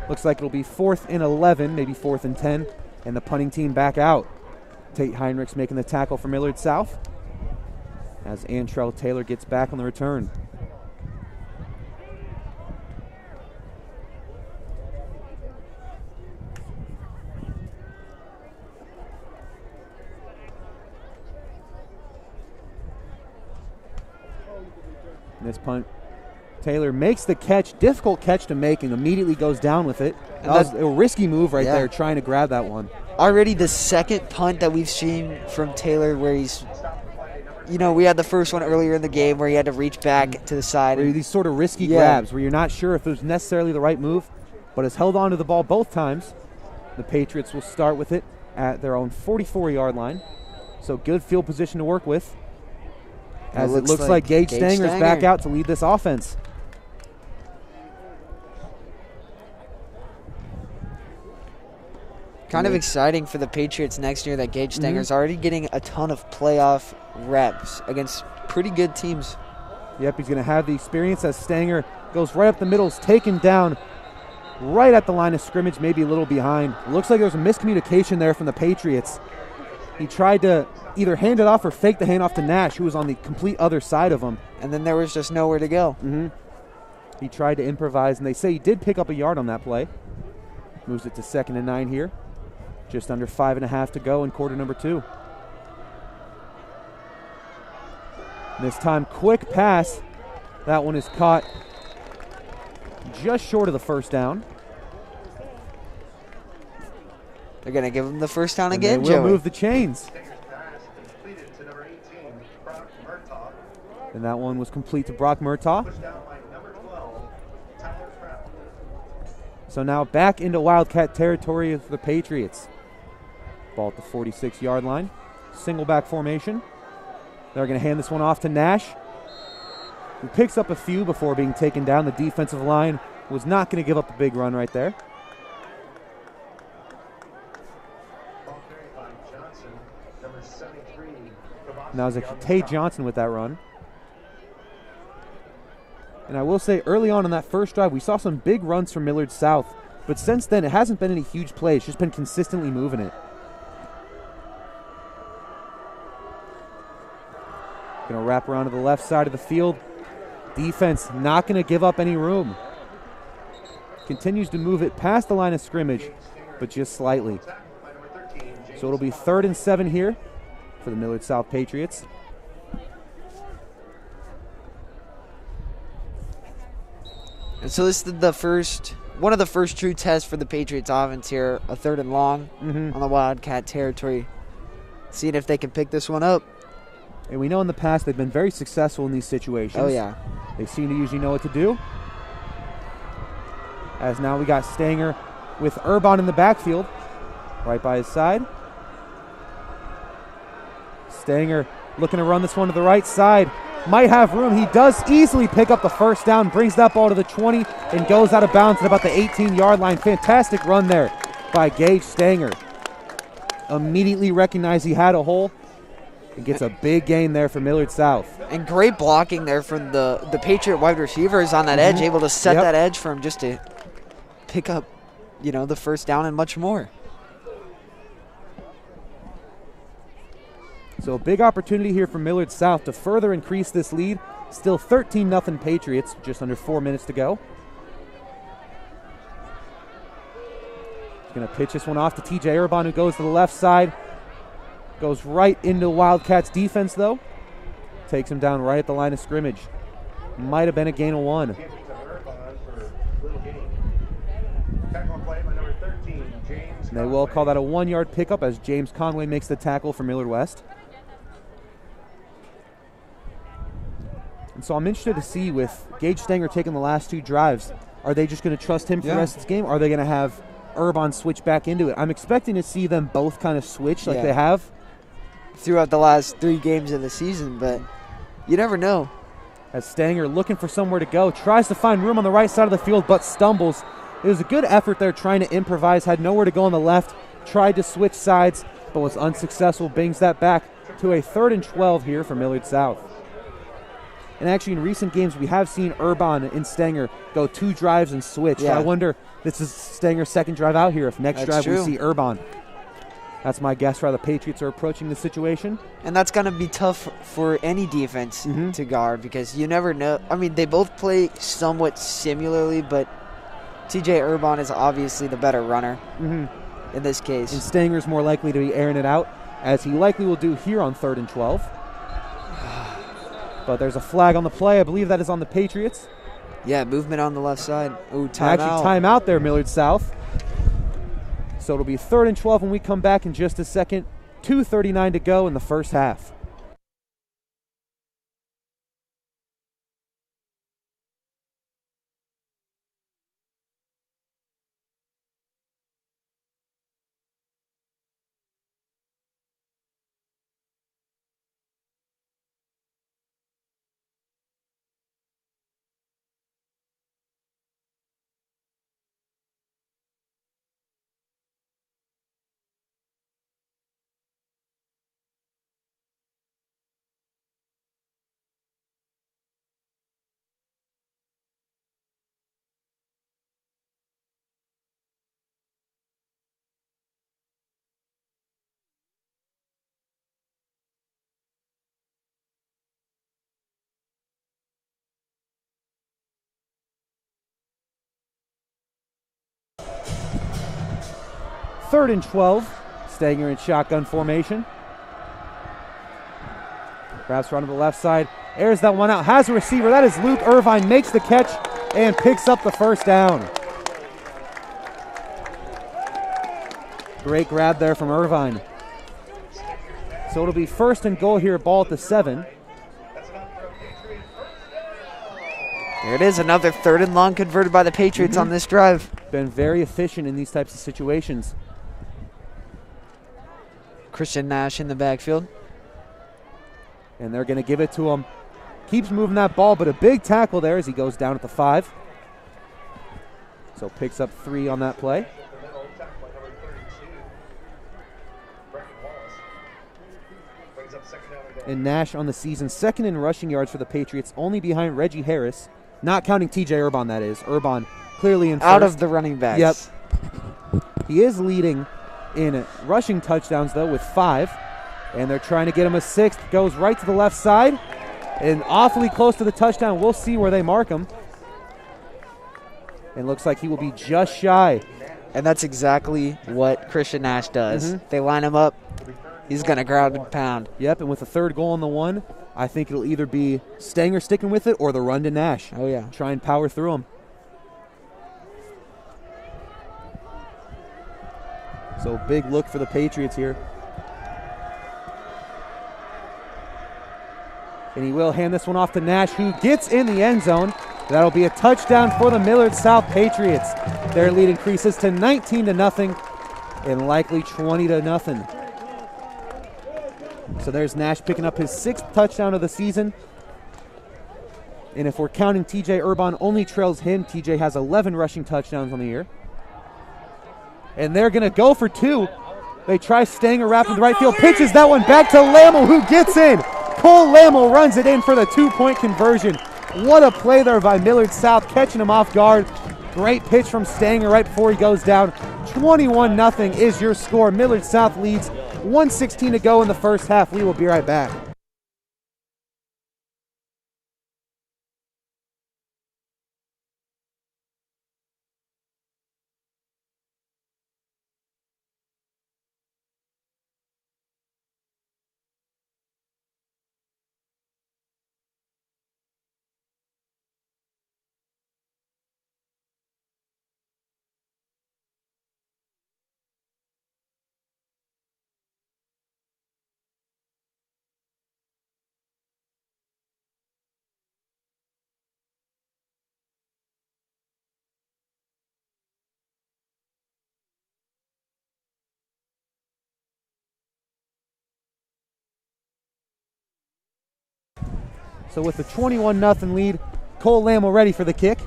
Speaker 1: Looks like it'll be 4th and 11, maybe 4th and 10, and the punting team back out. Tate Heinrichs making the tackle for Millard South as Antrell Taylor gets back on the return. This punt, Taylor makes the catch, difficult catch to make, and immediately goes down with it. That was a risky move right there, trying to grab that one.
Speaker 2: Already the second punt that we've seen from Taylor where he's you know, we had the first one earlier in the game where he had to reach back to the side.
Speaker 1: Where these sort of risky grabs where you're not sure if it was necessarily the right move, but has held on to the ball both times. The Patriots will start with it at their own 44-yard line. So good field position to work with. As it looks like Gage Stanger's back out to lead this offense.
Speaker 2: Kind of exciting for the Patriots next year that Gage Stanger's already getting a ton of playoff reps against pretty good teams.
Speaker 1: Yep, he's going to have the experience as Stanger goes right up the middle, is taken down right at the line of scrimmage, maybe a little behind. Looks like there was a miscommunication there from the Patriots. He tried to either hand it off or fake the handoff to Nash, who was on the complete other side of him.
Speaker 2: And then there was just nowhere to go.
Speaker 1: He tried to improvise, and they say he did pick up a yard on that play. Moves it to 2nd and 9 here. Just under 5.5 to go in quarter number 2. This time, quick pass. That one is caught just short of the first down.
Speaker 2: They're going to give him the first down
Speaker 1: And
Speaker 2: again,
Speaker 1: they will
Speaker 2: Joey.
Speaker 1: move the chains. And that one was complete to Brock Murtaugh. So now back into Wildcat territory for the Patriots. Ball at the 46-yard line. Single back formation. They're going to hand this one off to Nash, who picks up a few before being taken down. The defensive line was not going to give up a big run right there. Now it's Tay Johnson with that run. And I will say, early on in that first drive, we saw some big runs from Millard South. But since then, it hasn't been any huge plays. It's just been consistently moving it. Going to wrap around to the left side of the field. Defense not going to give up any room. Continues to move it past the line of scrimmage, but just slightly. So it'll be 3rd and 7 here for the Millard South Patriots.
Speaker 2: And so this is one of the first true tests for the Patriots offense here, a 3rd and long on the Wildcat territory. Seeing if they can pick this one up.
Speaker 1: And we know in the past they've been very successful in these situations.
Speaker 2: Oh, yeah.
Speaker 1: They seem to usually know what to do. As now we got Stanger with Urbon in the backfield, right by his side. Stanger looking to run this one to the right side. Might have room. He does easily pick up the first down, brings that ball to the 20, and goes out of bounds at about the 18-yard line. Fantastic run there by Gage Stanger. Immediately recognized he had a hole and gets a big gain there for Millard South.
Speaker 2: And great blocking there from the Patriot wide receivers on that edge, able to set that edge for him just to pick up, the first down and much more.
Speaker 1: So a big opportunity here for Millard South to further increase this lead. Still 13-0 Patriots, just under 4 minutes to go. He's going to pitch this one off to TJ Urbon, who goes to the left side. Goes right into Wildcats defense, though. Takes him down right at the line of scrimmage. Might have been a gain of 1. And they will call that a 1-yard pickup as James Conway makes the tackle for Millard West. And so I'm interested to see, with Gage Stanger taking the last 2 drives, are they just going to trust him for the rest of this game? Or are they going to have Urbon switch back into it? I'm expecting to see them both kind of switch like they have
Speaker 2: throughout the last 3 games of the season, but you never know.
Speaker 1: As Stanger looking for somewhere to go, tries to find room on the right side of the field, but stumbles. It was a good effort there trying to improvise, had nowhere to go on the left, tried to switch sides, but was unsuccessful, brings that back to a 3rd and 12 here for Millard South. And actually in recent games, we have seen Urbon and Stanger go 2 drives and switch. So I wonder, this is Stanger's 2nd drive out here. If next drive we see Urbon. That's my guess for how the Patriots are approaching the situation.
Speaker 2: And that's going to be tough for any defense to guard, because you never know. I mean, they both play somewhat similarly, but TJ Urbon is obviously the better runner in this case.
Speaker 1: And Stanger's more likely to be airing it out, as he likely will do here on 3rd and 12. But there's a flag on the play. I believe that is on the Patriots.
Speaker 2: Yeah, movement on the left side. Ooh, timeout.
Speaker 1: Actually, timeout there, Millard South. So it'll be 3rd and 12 when we come back in just a second. 2:39 to go in the first half. 3rd and 12. Stanger in shotgun formation. Grabs front of the left side. Airs that one out. Has a receiver. That is Luke Irvine. Makes the catch and picks up the first down. Great grab there from Irvine. So it'll be 1st and goal here, ball at the 7.
Speaker 2: There it is, another 3rd and long converted by the Patriots on this drive.
Speaker 1: Been very efficient in these types of situations.
Speaker 2: Christian Nash in the backfield.
Speaker 1: And they're going to give it to him. Keeps moving that ball, but a big tackle there as he goes down at the 5. So picks up 3 on that play. And Nash on the season, 2nd in rushing yards for the Patriots, only behind Reggie Harris. Not counting TJ Urban, that is. Urban clearly in first.
Speaker 2: Out of the running backs.
Speaker 1: Yep. He is leading in rushing touchdowns, though, with 5. And they're trying to get him a 6th. Goes right to the left side. And awfully close to the touchdown. We'll see where they mark him. And looks like he will be just shy.
Speaker 2: And that's exactly what Christian Nash does. They line him up. He's going to ground and pound.
Speaker 1: Yep, and with the 3rd goal on the 1, I think it'll either be Stanger sticking with it or the run to Nash.
Speaker 2: Oh, yeah.
Speaker 1: Try and power through him. So big look for the Patriots here. And he will hand this one off to Nash, who gets in the end zone. That'll be a touchdown for the Millard South Patriots. Their lead increases to 19-0 and likely 20-0. So there's Nash picking up his 6th touchdown of the season. And if we're counting TJ Urban, only trails him. TJ has 11 rushing touchdowns on the year. And they're going to go for 2. They try Stanger wrapping the right field. Pitches that one back to Lammel, who gets in. Cole Lammel runs it in for the 2-point conversion. What a play there by Millard South, catching him off guard. Great pitch from Stanger right before he goes down. 21-0 is your score. Millard South leads. 1:16 to go in the first half. We will be right back. So with the 21-0 lead, Cole Lammel ready for the kick.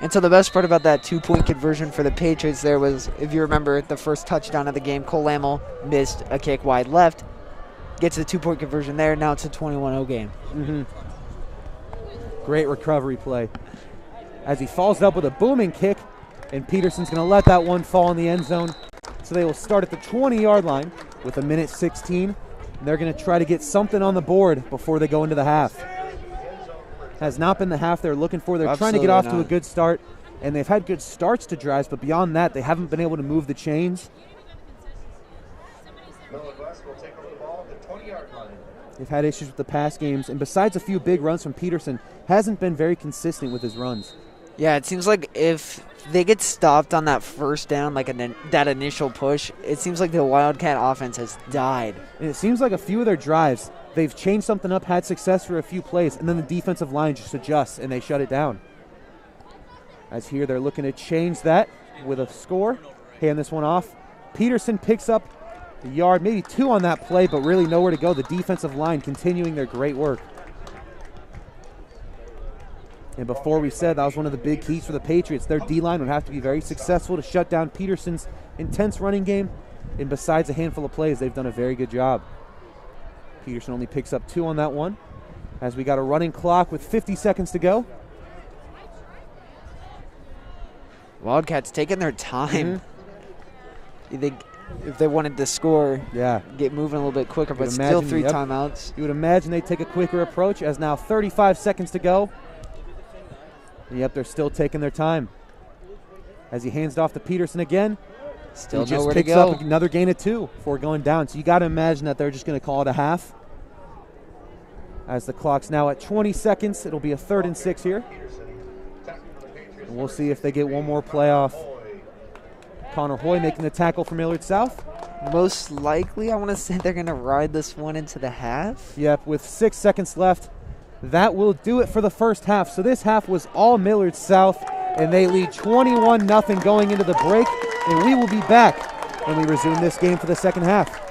Speaker 2: And so the best part about that 2-point conversion for the Patriots there was, if you remember, the first touchdown of the game, Cole Lammel missed a kick wide left. Gets the 2-point conversion there. Now it's a 21-0 game.
Speaker 1: Great recovery play. As he falls up with a booming kick, and Peterson's going to let that one fall in the end zone. So they will start at the 20-yard line with 1:16. And they're going to try to get something on the board before they go into the half. Has not been the half they're looking for. They're trying to get off to a good start, and they've had good starts to drives, but beyond that, they haven't been able to move the chains.
Speaker 3: Millard West will take over the ball at the 20-yard line.
Speaker 1: They've had issues with the pass games, and besides a few big runs from Peterson, hasn't been very consistent with his runs.
Speaker 2: Yeah, it seems like if they get stopped on that first down, like that initial push, it seems like the Wildcat offense has died.
Speaker 1: And it seems like a few of their drives, they've changed something up, had success for a few plays, and then the defensive line just adjusts and they shut it down. As here they're looking to change that with a score. Hand this one off. Peterson picks up the yard, maybe 2 on that play, but really nowhere to go. The defensive line continuing their great work. And before we said that was one of the big keys for the Patriots. Their D-line would have to be very successful to shut down Peterson's intense running game. And besides a handful of plays, they've done a very good job. Peterson only picks up 2 on that one. As we got a running clock with 50 seconds to go.
Speaker 2: Wildcats taking their time. You think if they wanted to score, get moving a little bit quicker, but still 3 timeouts.
Speaker 1: You would imagine they'd take a quicker approach as now 35 seconds to go. Yep, they're still taking their time. as he hands it off to Peterson again.
Speaker 2: Still
Speaker 1: he just
Speaker 2: nowhere to
Speaker 1: picks
Speaker 2: go.
Speaker 1: up another gain of 2 before going down. So you got to imagine that they're just going to call it a half. As the clock's now at 20 seconds, it'll be a 3rd and 6 here. And we'll see if they get one more play off. Connor Hoy making the tackle for Millard South.
Speaker 2: Most likely, I want to say they're going to ride this one into the half.
Speaker 1: Yep, with 6 seconds left, that will do it for the first half. So this half was all Millard South, and they lead 21-0 going into the break. And we will be back when we resume this game for the second half.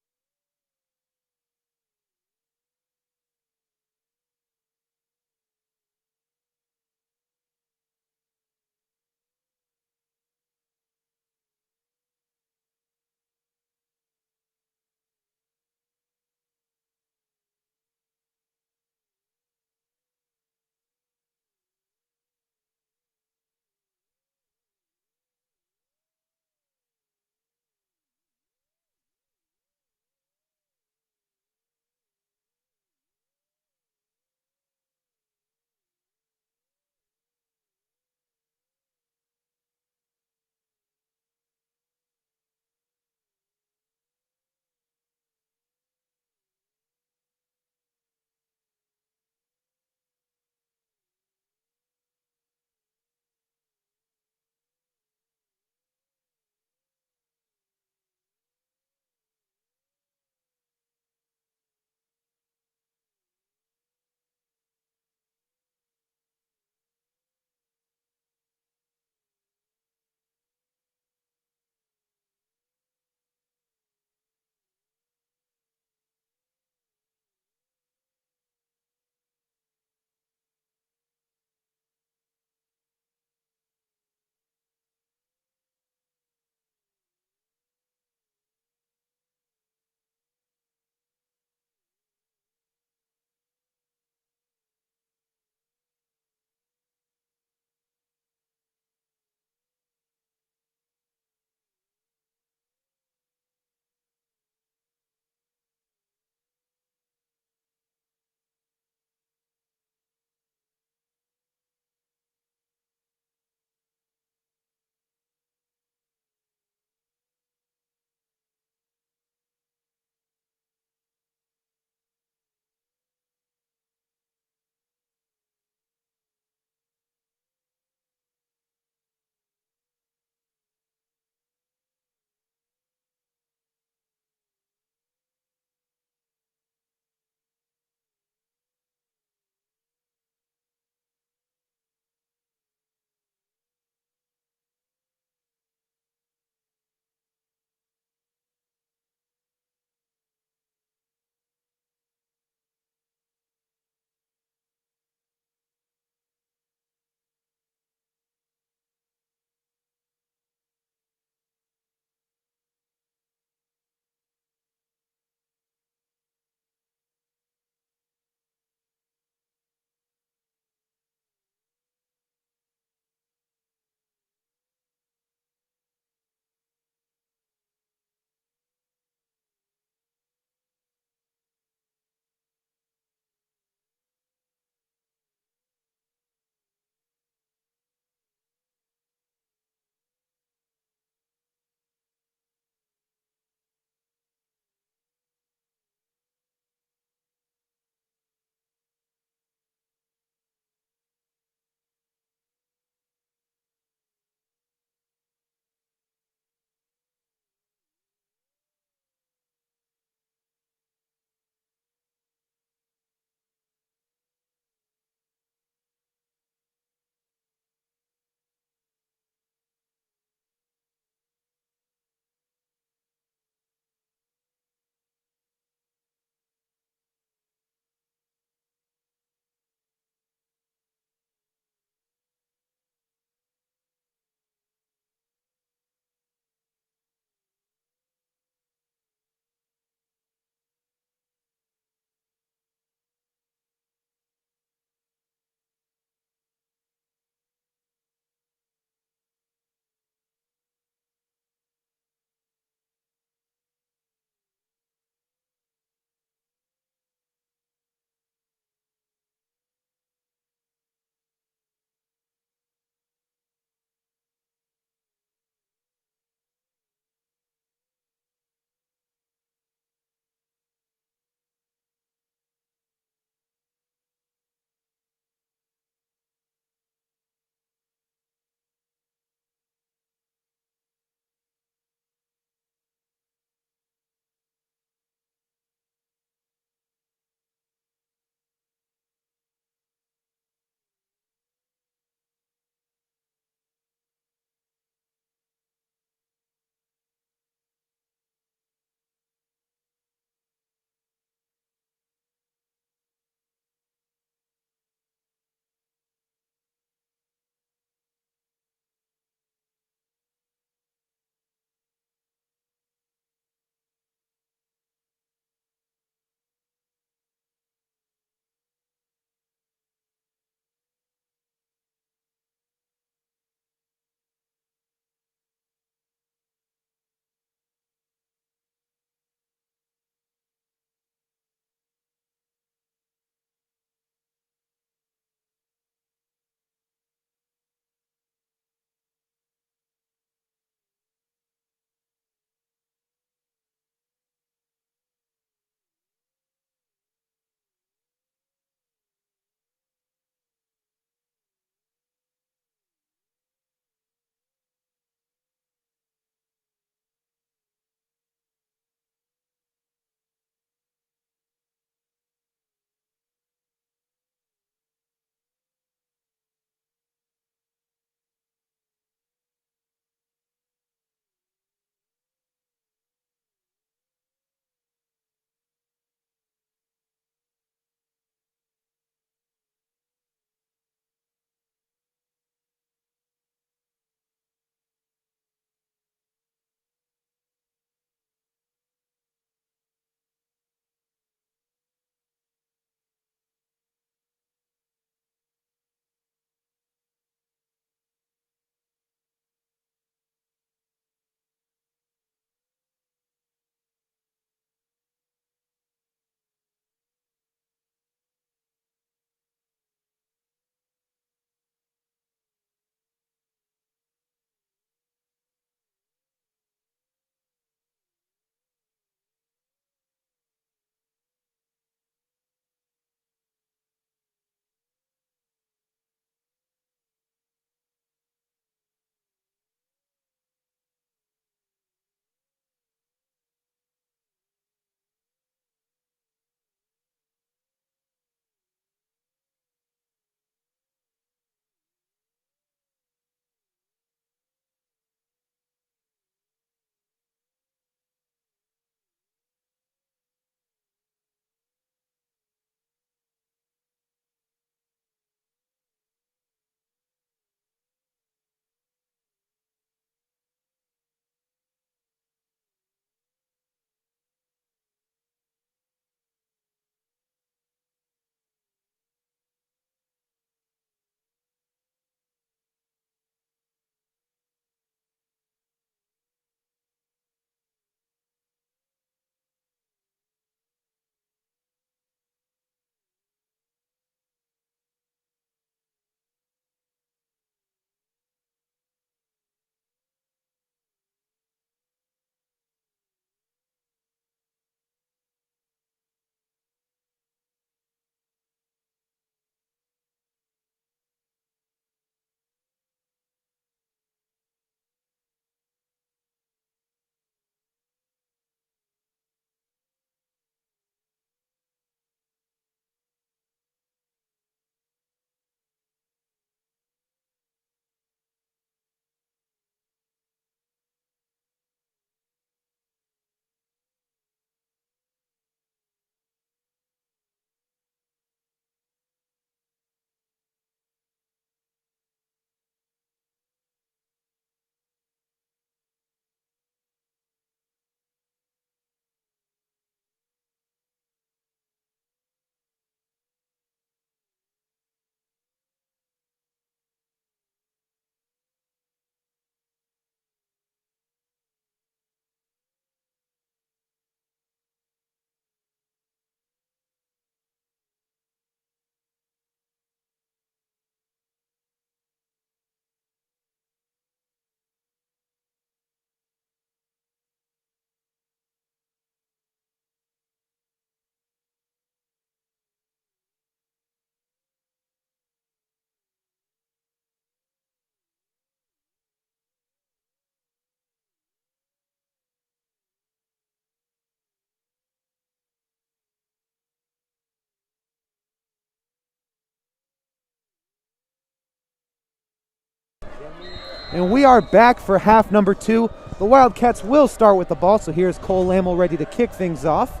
Speaker 1: And we are back for half number 2. The Wildcats will start with the ball, so here's Cole Lamel ready to kick things off.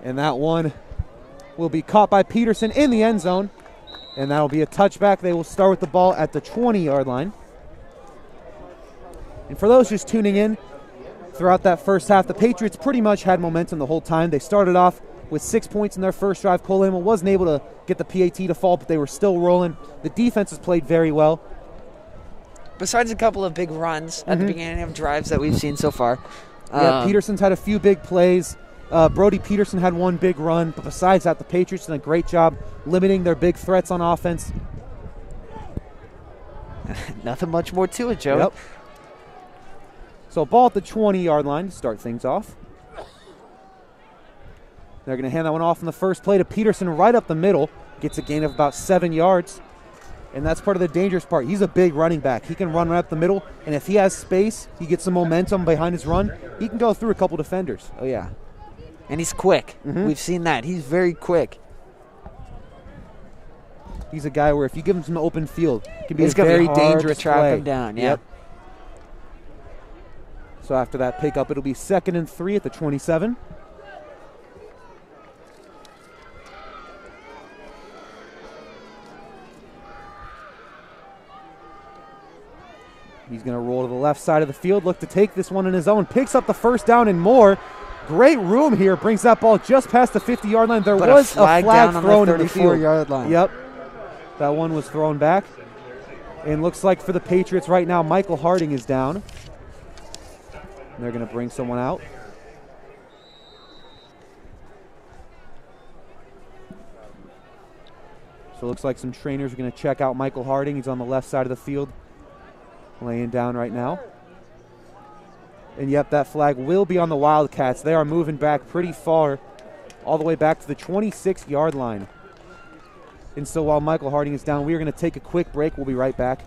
Speaker 1: And that one will be caught by Peterson in the end zone. And that'll be a touchback. They will start with the ball at the 20-yard line. And for those just tuning in, throughout that first half, the Patriots pretty much had momentum the whole time. They started off with 6 points in their first drive. Cole Lamel wasn't able to get the PAT to fall, but they were still rolling. The defense has played very well.
Speaker 2: Besides a couple of big runs at the beginning of drives that we've seen so far.
Speaker 1: Yeah, Peterson's had a few big plays. Brody Peterson had one big run, but besides that, the Patriots did a great job limiting their big threats on offense.
Speaker 2: Nothing much more to it, Joe.
Speaker 1: Yep. So ball at the 20-yard line to start things off. They're going to hand that one off in the first play to Peterson right up the middle. Gets a gain of about 7 yards. And that's part of the dangerous part. He's a big running back. He can run right up the middle, and if he has space, he gets some momentum behind his run, he can go through a couple defenders.
Speaker 2: Oh, yeah. And he's quick. We've seen that. He's very quick.
Speaker 1: He's a guy where if you give him some open field, it can be
Speaker 2: It's
Speaker 1: a
Speaker 2: gonna
Speaker 1: very
Speaker 2: be hard
Speaker 1: dangerous
Speaker 2: to track
Speaker 1: play.
Speaker 2: him down. Yeah.
Speaker 1: Yep. So after that pickup, it'll be 2nd and 3 at the 27. He's going to roll to the left side of the field, look to take this one in his own, picks up the first down and more. Great room here, brings that ball just past the 50-yard line. There was a flag thrown in the field.
Speaker 2: 34-yard line.
Speaker 1: Yep, that one was thrown back. And looks like for the Patriots right now, Michael Harding is down. And they're going to bring someone out. So it looks like some trainers are going to check out Michael Harding. He's on the left side of the field, laying down right now. And yep, that flag will be on the Wildcats. They are moving back pretty far, all the way back to the 26-yard line. And so while Michael Harding is down, we are going to take a quick break. We'll be right back.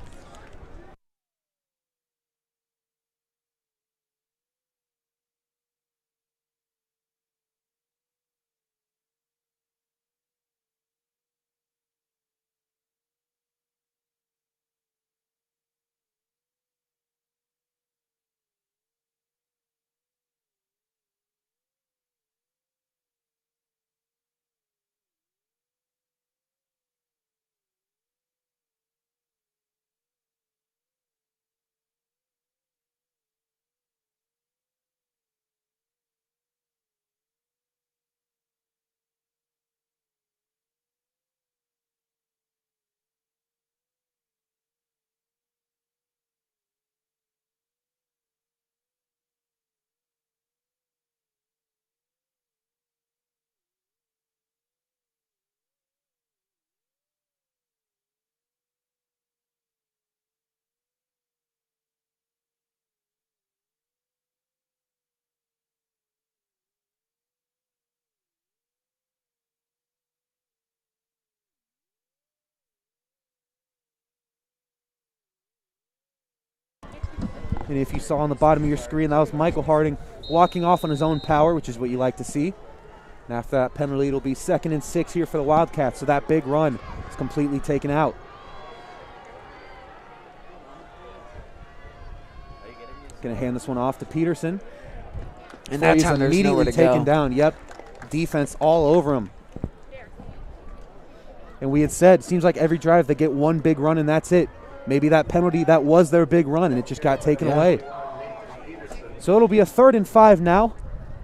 Speaker 1: And if you saw on the bottom of your screen, that was Michael Harding walking off on his own power, which is what you like to see. And after that penalty, it'll be 2nd and 6 here for the Wildcats. So that big run is completely taken out. Going to hand this one off to Peterson.
Speaker 2: And that time there's nowhere to
Speaker 1: taken
Speaker 2: go.
Speaker 1: down. Yep, defense all over him. And we had said, seems like every drive they get one big run and that's it. Maybe that penalty, that was their big run, and it just got taken away. So it'll be a 3rd and 5 now.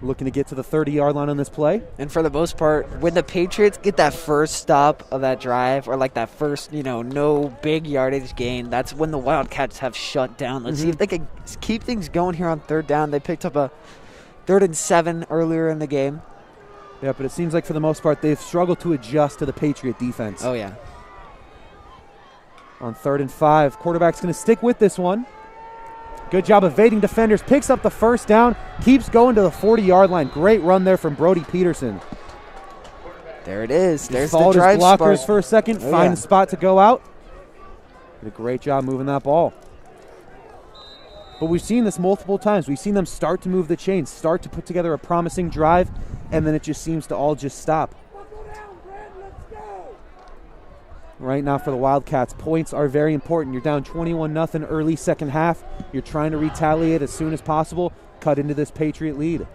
Speaker 1: Looking to get to the 30-yard line on this play.
Speaker 2: And for the most part, when the Patriots get that first stop of that drive, or like that first, no big yardage gain, that's when the Wildcats have shut down. Let's see if they can keep things going here on 3rd down. They picked up a 3rd and 7 earlier in the game.
Speaker 1: Yeah, but it seems like for the most part, they've struggled to adjust to the Patriot defense.
Speaker 2: Oh, yeah.
Speaker 1: On 3rd and 5, quarterback's going to stick with this one. Good job evading defenders, picks up the first down, keeps going to the 40-yard line. Great run there from Brody Peterson.
Speaker 2: There it is. There's the
Speaker 1: followed his
Speaker 2: drive
Speaker 1: blockers
Speaker 2: spark.
Speaker 1: for a second, find a spot to go out. Did a great job moving that ball. But we've seen this multiple times. We've seen them start to move the chains, start to put together a promising drive, and then it just seems to all just stop. Right now for the Wildcats, points are very important. You're down 21-0 early second half. You're trying to retaliate as soon as possible, cut into this Patriot lead.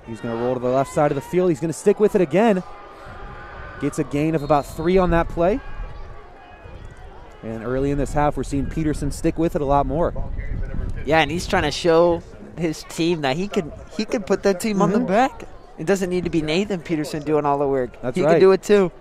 Speaker 1: He's going to roll to the left side of the field. He's going to stick with it again. Gets a gain of about 3 on that play. And early in this half, we're seeing Peterson stick with it a lot more.
Speaker 2: Yeah, and he's trying to show his team that he can put that team on the back. It doesn't need to be Nathan Peterson doing all the work.
Speaker 1: That's
Speaker 2: he
Speaker 1: right.
Speaker 2: can do it too.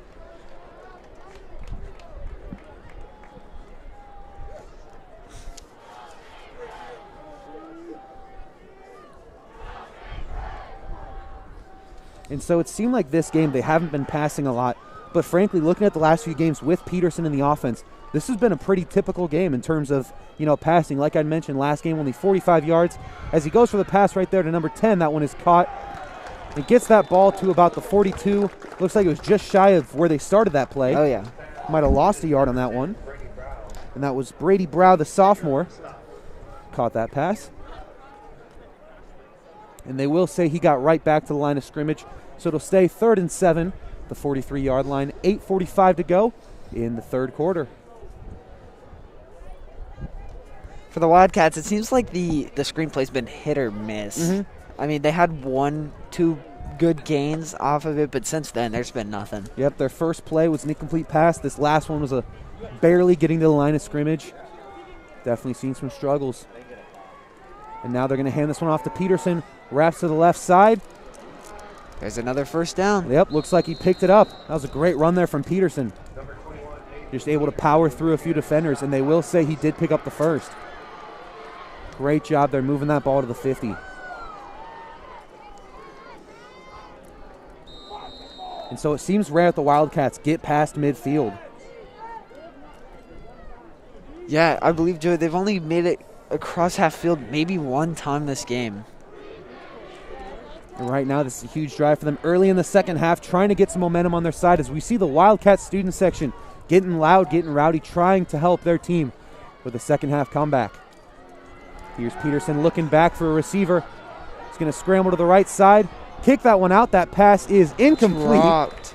Speaker 1: And so it seemed like this game they haven't been passing a lot. But frankly, looking at the last few games with Peterson in the offense, this has been a pretty typical game in terms of, passing. Like I mentioned, last game only 45 yards. As he goes for the pass right there to number 10, that one is caught. He gets that ball to about the 42. Looks like it was just shy of where they started that play.
Speaker 2: Oh, yeah.
Speaker 1: Might have lost a yard on that one. And that was Brady Brow, the sophomore. Caught that pass. And they will say he got right back to the line of scrimmage. So it'll stay 3rd and 7, the 43-yard line. 8:45 to go in the third quarter.
Speaker 2: For the Wildcats, it seems like the screenplay's been hit or miss. I mean, they had 1-2 good gains off of it, but since then, there's been nothing.
Speaker 1: Yep, their first play was an incomplete pass. This last one was a barely getting to the line of scrimmage. Definitely seen some struggles. And now they're going to hand this one off to Peterson. Wraps to the left side.
Speaker 2: There's another first down.
Speaker 1: Yep, looks like he picked it up. That was a great run there from Peterson. Just able to power through a few defenders, and they will say he did pick up the first. Great job there moving that ball to the 50. And so it seems rare that the Wildcats get past midfield.
Speaker 2: Yeah, I believe, Joey, they've only made it across half field maybe one time this game.
Speaker 1: And right now, this is a huge drive for them early in the second half, trying to get some momentum on their side as we see the Wildcat student section getting loud, getting rowdy, trying to help their team with a second half comeback. Here's Peterson looking back for a receiver. He's going to scramble to the right side, kick that one out. That pass is incomplete.
Speaker 2: Dropped.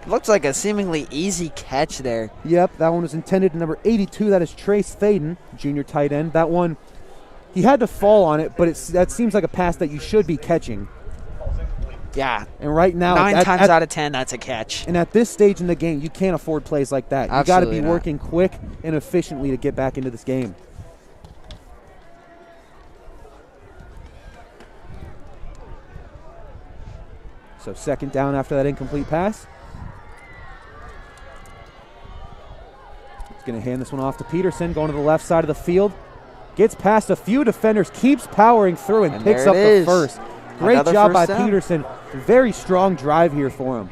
Speaker 2: Looks like a seemingly easy catch there.
Speaker 1: Yep, that one was intended to number 82. That is Trace Thaden, junior tight end. That one, he had to fall on it, but that seems like a pass that you should be catching.
Speaker 2: Yeah.
Speaker 1: And right now,
Speaker 2: 9 times out of 10, that's a catch.
Speaker 1: And at this stage in the game, you can't afford plays like that. You got to be working quick and efficiently to get back into this game. So second down after that incomplete pass. He's going to hand this one off to Peterson, going to the left side of the field. Gets past a few defenders, keeps powering through, and picks up the first. Great job by Peterson. Very strong drive here for him.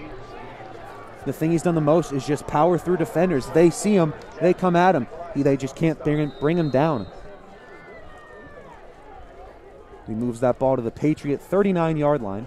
Speaker 1: The thing he's done the most is just power through defenders. They see him, they come at him. They just can't bring him down. He moves that ball to the Patriot 39-yard line.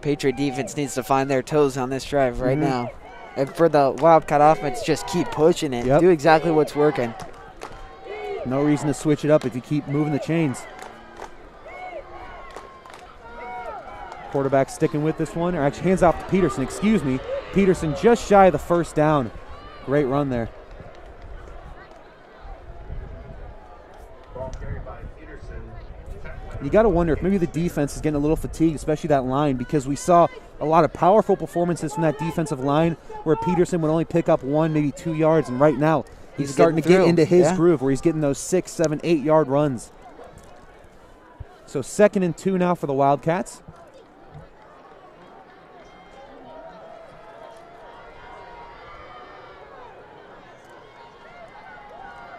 Speaker 2: Patriot defense needs to find their toes on this drive right now. And for the Wildcat offense, just keep pushing it.
Speaker 1: Yep.
Speaker 2: Do exactly what's working.
Speaker 1: No reason to switch it up if you keep moving the chains. Quarterback sticking with this one, or actually hands off to Peterson, excuse me. Peterson just shy of the first down. Great run there. You got to wonder if maybe the defense is getting a little fatigued, especially that line, because we saw a lot of powerful performances from that defensive line where Peterson would only pick up 1, maybe 2 yards, and right now he's starting to get into his groove where he's getting those 6, 7, 8-yard runs. So 2nd and 2 now for the Wildcats.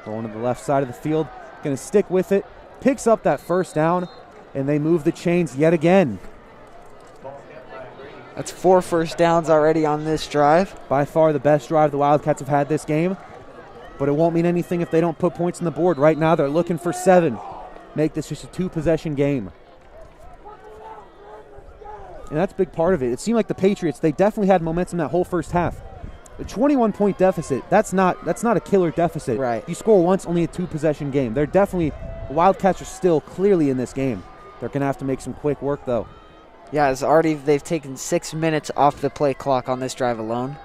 Speaker 1: Going to the left side of the field, going to stick with it. Picks up that first down, and they move the chains yet again.
Speaker 2: That's 4 first downs already on this drive.
Speaker 1: By far the best drive the Wildcats have had this game, but it won't mean anything if they don't put points on the board. Right now they're looking for 7. Make this just a 2-possession game. And that's a big part of it. It seemed like the Patriots, they definitely had momentum that whole first half. A 21-point deficit, that's not a killer deficit.
Speaker 2: Right.
Speaker 1: You score once, only a 2-possession game. They're definitely, the Wildcats are still clearly in this game. They're going to have to make some quick work, though.
Speaker 2: Yeah, they've taken 6 minutes off the play clock on this drive alone.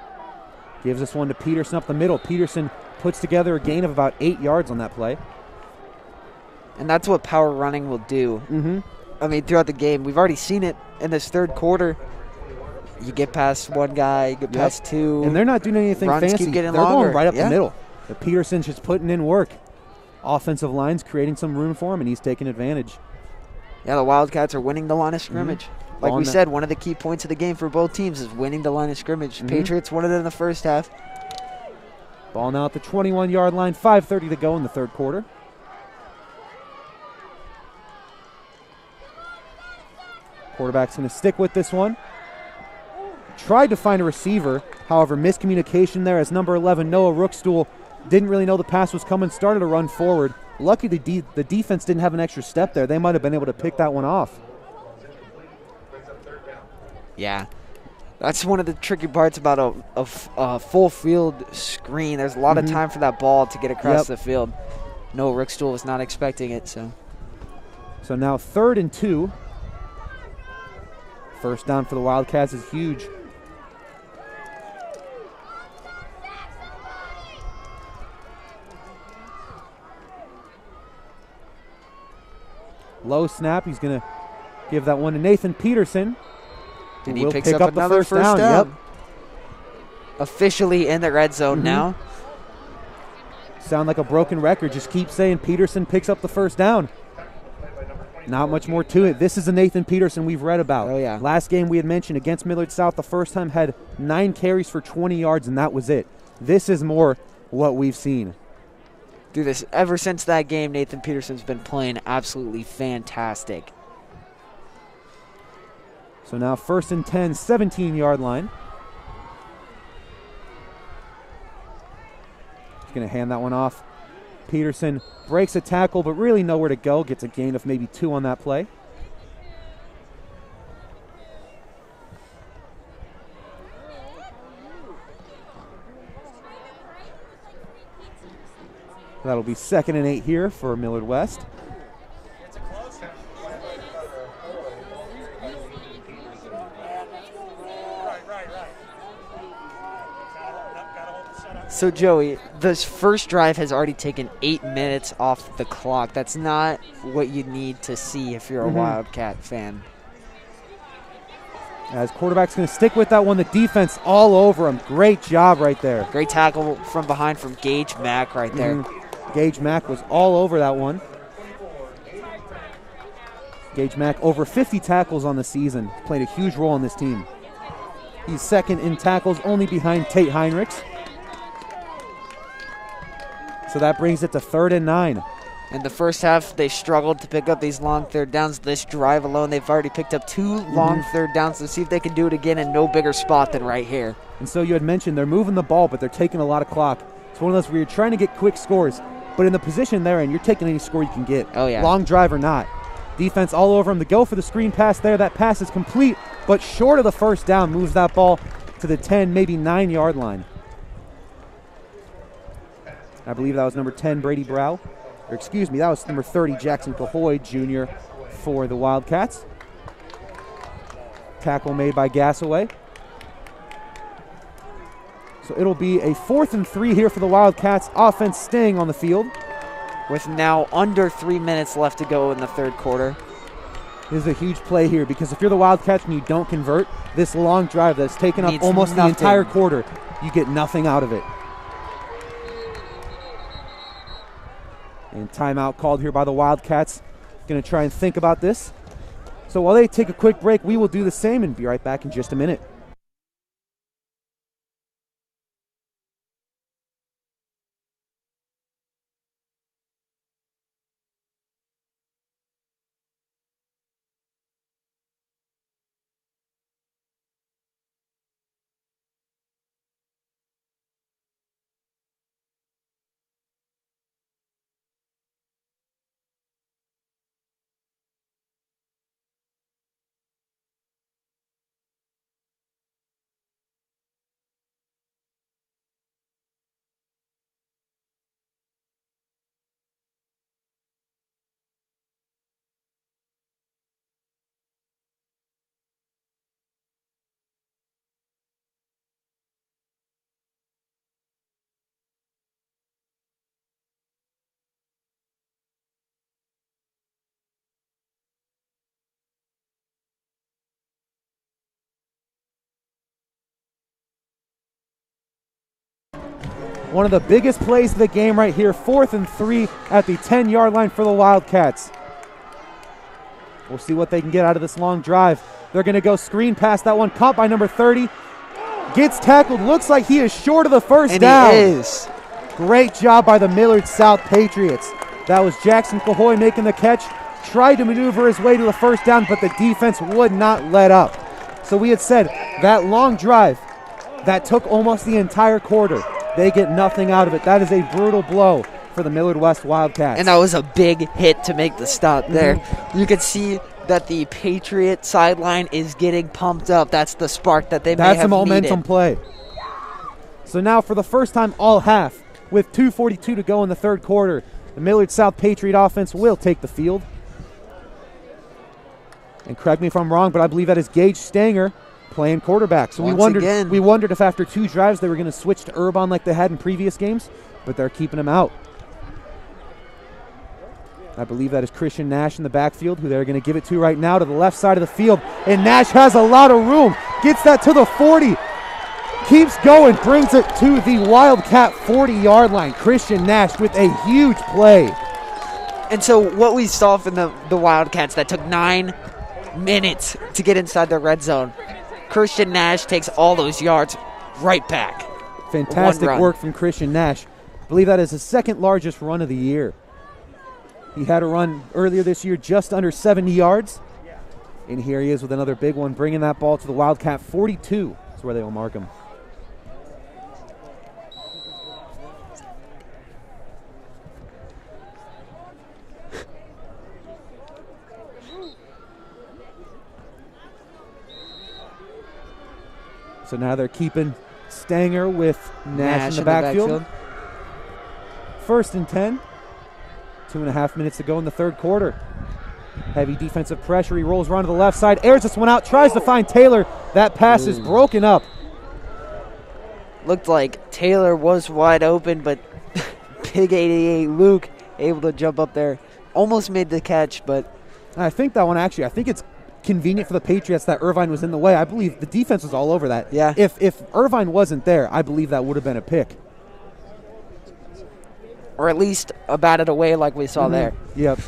Speaker 1: Gives this one to Peterson up the middle. Peterson puts together a gain of about 8 yards on that play.
Speaker 2: And that's what power running will do.
Speaker 1: Mm-hmm.
Speaker 2: I mean, throughout the game, we've already seen it in this third quarter. You get past one guy, you get past two.
Speaker 1: And they're not doing anything
Speaker 2: runs
Speaker 1: fancy.
Speaker 2: Keep getting
Speaker 1: they're
Speaker 2: longer.
Speaker 1: going right up the middle. But Peterson's just putting in work. Offensive line's creating some room for him, and he's taking advantage.
Speaker 2: Yeah, the Wildcats are winning the line of scrimmage.
Speaker 1: Mm-hmm.
Speaker 2: Like we said, one of the key points of the game for both teams is winning the line of scrimmage.
Speaker 1: Mm-hmm.
Speaker 2: Patriots won it in the first half.
Speaker 1: Ball now at the 21-yard line, 5:30 to go in the third quarter. Quarterback's going to stick with this one. Tried to find a receiver. However, miscommunication there as number 11, Noah Rookstool, didn't really know the pass was coming, started to run forward. Lucky the defense didn't have an extra step there. They might have been able to pick that one off.
Speaker 2: Yeah. That's one of the tricky parts about a full field screen. There's a lot of time for that ball to get across the field. Noah Rookstool was not expecting it. So
Speaker 1: now 3rd and 2. First down for the Wildcats is huge. Low snap. He's going to give that one to Nathan Peterson.
Speaker 2: And he picks up another first down.
Speaker 1: Yep.
Speaker 2: Officially in the red zone now.
Speaker 1: Sound like a broken record. Just keep saying Peterson picks up the first down. Not much more to it. This is the Nathan Peterson we've read about.
Speaker 2: Oh, yeah.
Speaker 1: Last game we had mentioned against Millard South, the first time had 9 carries for 20 yards, and that was it. This is more what we've seen.
Speaker 2: Dude, ever since that game, Nathan Peterson's been playing absolutely fantastic.
Speaker 1: So now 1st and 10, 17-yard line. He's going to hand that one off. Peterson breaks a tackle, but really nowhere to go. Gets a gain of maybe 2 on that play. That'll be 2nd and 8 here for Millard West.
Speaker 2: So, Joey, this first drive has already taken 8 minutes off the clock. That's not what you need to see if you're a Wildcat fan.
Speaker 1: As quarterback's going to stick with that one. The defense all over him. Great job right there.
Speaker 2: Great tackle from behind from Gage Mack right there.
Speaker 1: Gage Mack was all over that one. Gage Mack over 50 tackles on the season. Played a huge role on this team. He's 2nd in tackles, only behind Tate Heinrichs. So that brings it to 3rd and 9.
Speaker 2: In the first half, they struggled to pick up these long third downs. This drive alone, they've already picked up 2 long third downs. Let's see if they can do it again in no bigger spot than right here.
Speaker 1: And so you had mentioned they're moving the ball, but they're taking a lot of clock. It's one of those where you're trying to get quick scores, but in the position they're in, you're taking any score you can get.
Speaker 2: Oh, yeah.
Speaker 1: Long drive or not. Defense all over him. To go for the screen pass there. That pass is complete, but short of the first down. Moves that ball to the 10, maybe 9-yard line. I believe that was number 10, Brady Brow. Or excuse me, that was number 30, Jackson Cahoy Jr. for the Wildcats. Tackle made by Gassaway. So it'll be a 4th and 3 here for the Wildcats. Offense staying on the field.
Speaker 2: With now under 3 minutes left to go in the third quarter.
Speaker 1: This is a huge play here because if you're the Wildcats and you don't convert, this long drive that's taken up almost the entire quarter, you get nothing out of it. And timeout called here by the Wildcats. Going to try and think about this. So while they take a quick break, we will do the same and be right back in just a minute. One of the biggest plays of the game right here. 4th and 3 at the 10-yard line for the Wildcats. We'll see what they can get out of this long drive. They're going to go screen past that one. Caught by number 30. Gets tackled. Looks like he is short of the first down.
Speaker 2: He is.
Speaker 1: Great job by the Millard South Patriots. That was Jackson Cahoy making the catch. Tried to maneuver his way to the first down, but the defense would not let up. So we had said that long drive that took almost the entire quarter. They get nothing out of it. That is a brutal blow for the Millard West Wildcats.
Speaker 2: And that was a big hit to make the stop there. You could see that the Patriot sideline is getting pumped up. That's the spark that they may have
Speaker 1: That's a momentum
Speaker 2: needed.
Speaker 1: play. So now for the first time all half, with 2:42 to go in the third quarter, the Millard South Patriot offense will take the field. And correct me if I'm wrong, but I believe that is Gage Stanger playing quarterback. So we wondered if after 2 drives they were going to switch to Urban like they had in previous games, but they're keeping him out. I believe that is Christian Nash in the backfield, who they're going to give it to right now to the left side of the field. And Nash has a lot of room. Gets that to the 40. Keeps going. Brings it to the Wildcat 40-yard line. Christian Nash with a huge play.
Speaker 2: And so what we saw from the Wildcats that took 9 minutes to get inside the red zone, Christian Nash takes all those yards right back.
Speaker 1: Fantastic work from Christian Nash. I believe that is his second largest run of the year. He had a run earlier this year just under 70 yards. And here he is with another big one, bringing that ball to the Wildcat 42. That's where they will mark him. So now they're keeping Stanger with Nash in the backfield. 1st and 10. 2.5 minutes to go in the third quarter. Heavy defensive pressure. He rolls around to the left side. Airs this one out. Tries to find Taylor. That pass is broken up.
Speaker 2: Looked like Taylor was wide open, but big 88 Luke able to jump up there. Almost made the catch, but
Speaker 1: I think that one I think it's convenient for the Patriots that Irvine was in the way. I believe the defense was all over that.
Speaker 2: Yeah.
Speaker 1: If Irvine wasn't there, I believe that would have been a pick.
Speaker 2: Or at least batted away like we saw there.
Speaker 1: Yep.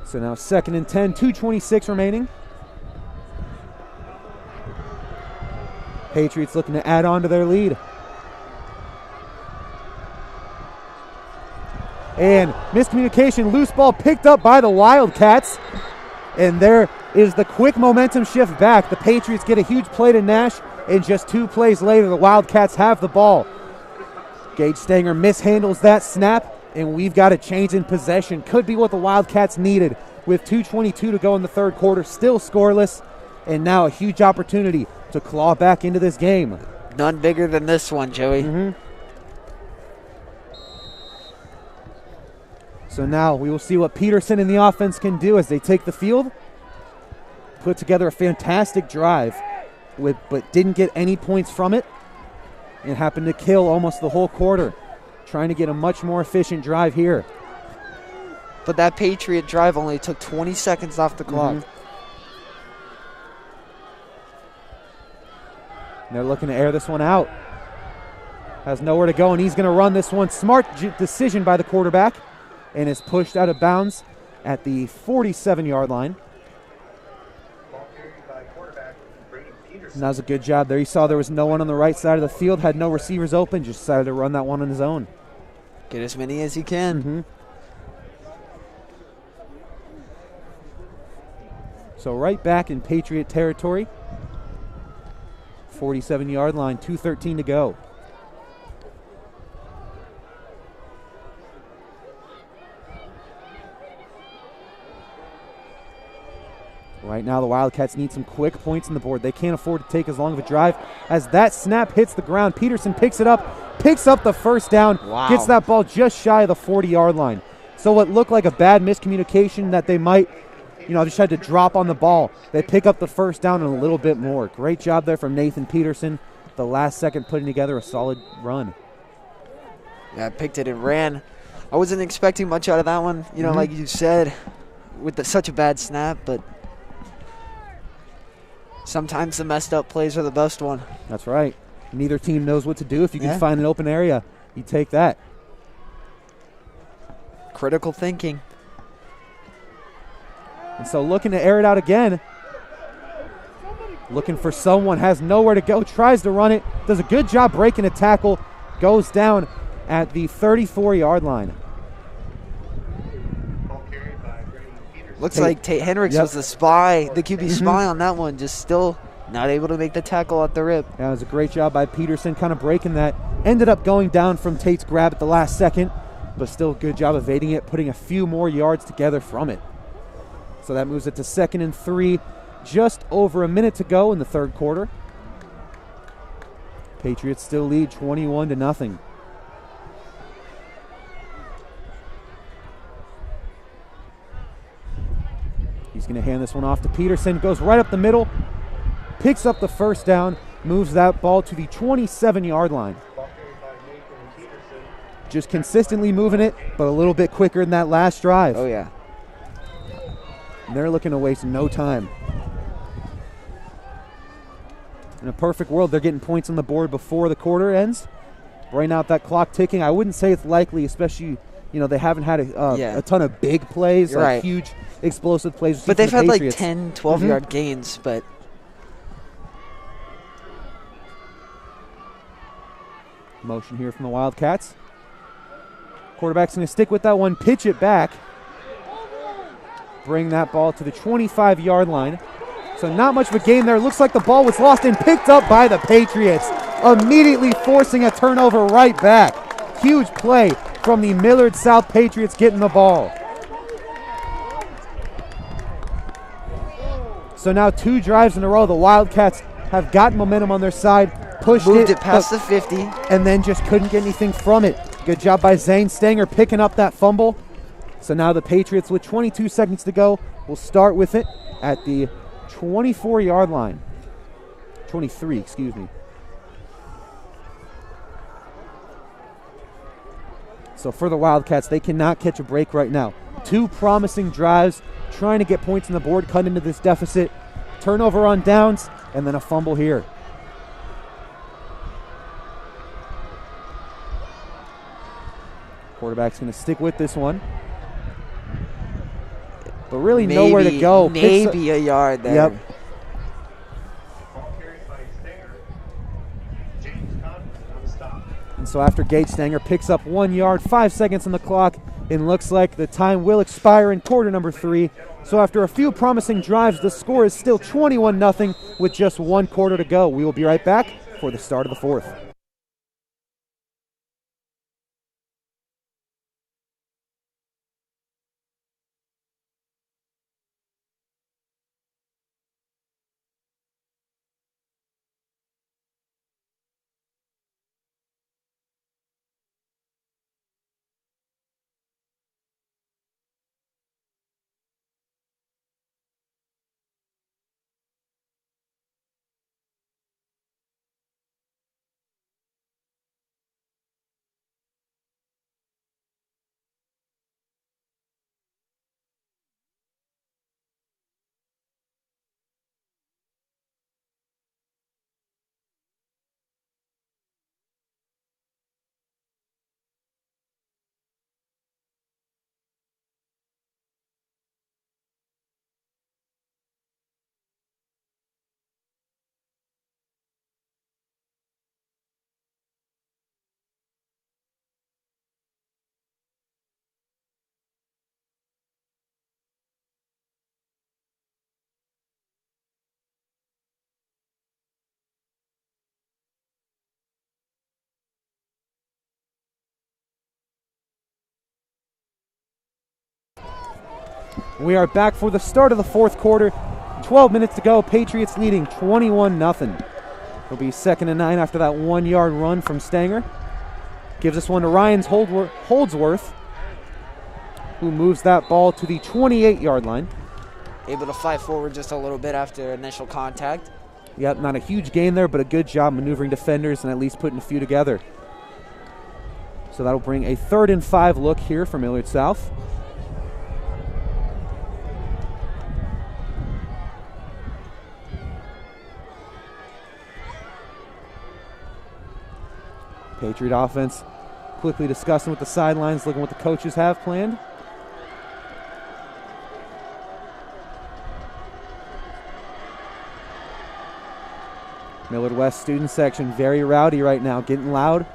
Speaker 1: So now 2nd and 10, 2:26 remaining. Patriots looking to add on to their lead. And miscommunication, loose ball picked up by the Wildcats. And there is the quick momentum shift back. The Patriots get a huge play to Nash, and just 2 plays later, the Wildcats have the ball. Gage Stanger mishandles that snap, and we've got a change in possession. Could be what the Wildcats needed with 2:22 to go in the third quarter. Still scoreless, and now a huge opportunity to claw back into this game.
Speaker 2: None bigger than this one, Joey.
Speaker 1: So now we will see what Peterson and the offense can do as they take the field. Put together a fantastic drive, but didn't get any points from it. And happened to kill almost the whole quarter, trying to get a much more efficient drive here.
Speaker 2: But that Patriot drive only took 20 seconds off the clock.
Speaker 1: And they're looking to air this one out. Has nowhere to go, and he's going to run this one. Smart decision by the quarterback, and is pushed out of bounds at the 47-yard line. And that was a good job there. You saw there was no one on the right side of the field, had no receivers open, just decided to run that one on his own.
Speaker 2: Get as many as he can.
Speaker 1: So right back in Patriot territory. 47-yard line, 2:13 to go. Right now, the Wildcats need some quick points on the board. They can't afford to take as long of a drive. As that snap hits the ground, Peterson picks it up, picks up the first down, gets that ball just shy of the 40-yard line. So what looked like a bad miscommunication that they might, just had to drop on the ball. They pick up the first down and a little bit more. Great job there from Nathan Peterson. The last second putting together a solid run.
Speaker 2: Yeah, picked it and ran. I wasn't expecting much out of that one, like you said, with such a bad snap, but sometimes the messed up plays are the best one.
Speaker 1: That's right. Neither team knows what to do. If you can find an open area, you take that.
Speaker 2: Critical thinking.
Speaker 1: And so looking to air it out again. Looking for someone, has nowhere to go, tries to run it, does a good job breaking a tackle, goes down at the 34-yard line.
Speaker 2: Looks like Tate Henricks was the spy, the QB spy on that one, just still not able to make the tackle at the rip.
Speaker 1: Yeah, it was a great job by Peterson kind of breaking that. Ended up going down from Tate's grab at the last second, but still good job evading it, putting a few more yards together from it. So that moves it to 2nd and 3. Just over a minute to go in the third quarter. Patriots still lead 21-0. He's going to hand this one off to Peterson. Goes right up the middle. Picks up the first down. Moves that ball to the 27-yard line. Just consistently moving it, but a little bit quicker than that last drive.
Speaker 2: Oh, yeah.
Speaker 1: And they're looking to waste no time. In a perfect world, they're getting points on the board before the quarter ends. Right now, that clock ticking, I wouldn't say it's likely, especially, they haven't had a ton of big plays, huge explosive plays.
Speaker 2: But they've had Patriots. 10, 12-yard gains, but...
Speaker 1: Motion here from the Wildcats. Quarterback's going to stick with that one, pitch it back. Bring that ball to the 25-yard line. So not much of a gain there. Looks like the ball was lost and picked up by the Patriots, immediately forcing a turnover right back. Huge play from the Millard South Patriots getting the ball. So now 2 drives in a row. The Wildcats have gotten momentum on their side,
Speaker 2: moved it past the 50,
Speaker 1: and then just couldn't get anything from it. Good job by Zane Stanger picking up that fumble. So now the Patriots, with 22 seconds to go, will start with it at the 24-yard line. 23, excuse me. So for the Wildcats, they cannot catch a break right now. 2 promising drives, trying to get points on the board, cut into this deficit. Turnover on downs, and then a fumble here. Quarterback's going to stick with this one. But really nowhere to go.
Speaker 2: Maybe a yard there.
Speaker 1: Yep. And so after Gage Stanger picks up 1 yard, 5 seconds on the clock, it looks like the time will expire in quarter number 3. So after a few promising drives, the score is still 21-0 with just 1 quarter to go. We will be right back for the start of the 4th. We are back for the start of the 4th quarter. 12 minutes to go. Patriots leading 21-0. It'll be 2nd and 9 after that 1 yard run from Stanger. Gives this one to Ryan Holdsworth, who moves that ball to the 28-yard line.
Speaker 2: Able to fly forward just a little bit after initial contact.
Speaker 1: Yep, not a huge gain there, but a good job maneuvering defenders and at least putting a few together. So that'll bring a 3rd and 5 look here for Millard South. Patriot offense quickly discussing with the sidelines, looking what the coaches have planned. Millard West student section very rowdy right now, getting loud.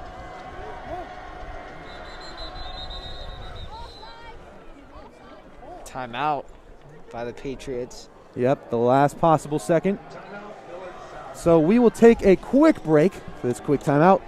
Speaker 2: Timeout by the Patriots.
Speaker 1: Yep, the last possible second. So we will take a quick break for this quick timeout.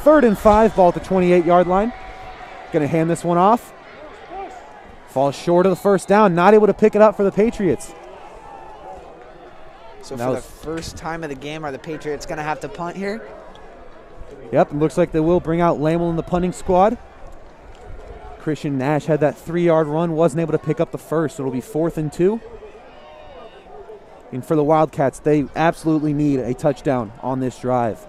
Speaker 1: Third and 5, ball at the 28-yard line. Going to hand this one off. Falls short of the first down. Not able to pick it up for the Patriots.
Speaker 2: So for the first time of the game, are the Patriots going to have to punt here?
Speaker 1: Yep, it looks like they will bring out Lamel in the punting squad. Christian Nash had that 3-yard run, wasn't able to pick up the first, so it'll be 4th and 2. And for the Wildcats, they absolutely need a touchdown on this drive.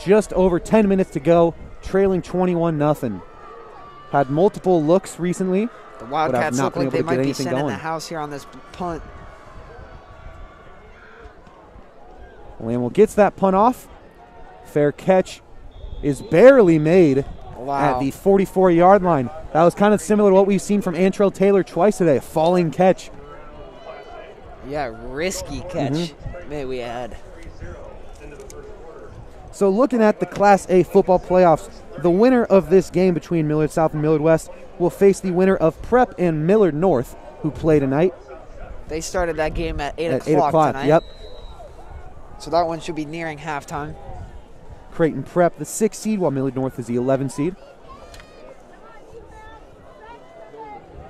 Speaker 1: Just over 10 minutes to go, trailing 21-0. Had multiple looks recently.
Speaker 2: The Wildcats look like they might be sending the house here on this punt.
Speaker 1: Lamel gets that punt off. Fair catch is barely made at the 44-yard line. That was kind of similar to what we've seen from Antrell Taylor twice today, a falling catch.
Speaker 2: Yeah, risky catch, may we add.
Speaker 1: So looking at the Class A football playoffs, the winner of this game between Millard South and Millard West will face the winner of Prep and Millard North, who play tonight.
Speaker 2: They started that game at 8 o'clock tonight.
Speaker 1: Yep.
Speaker 2: So that one should be nearing halftime.
Speaker 1: Creighton Prep, the 6th seed, while Millard North is the 11th seed.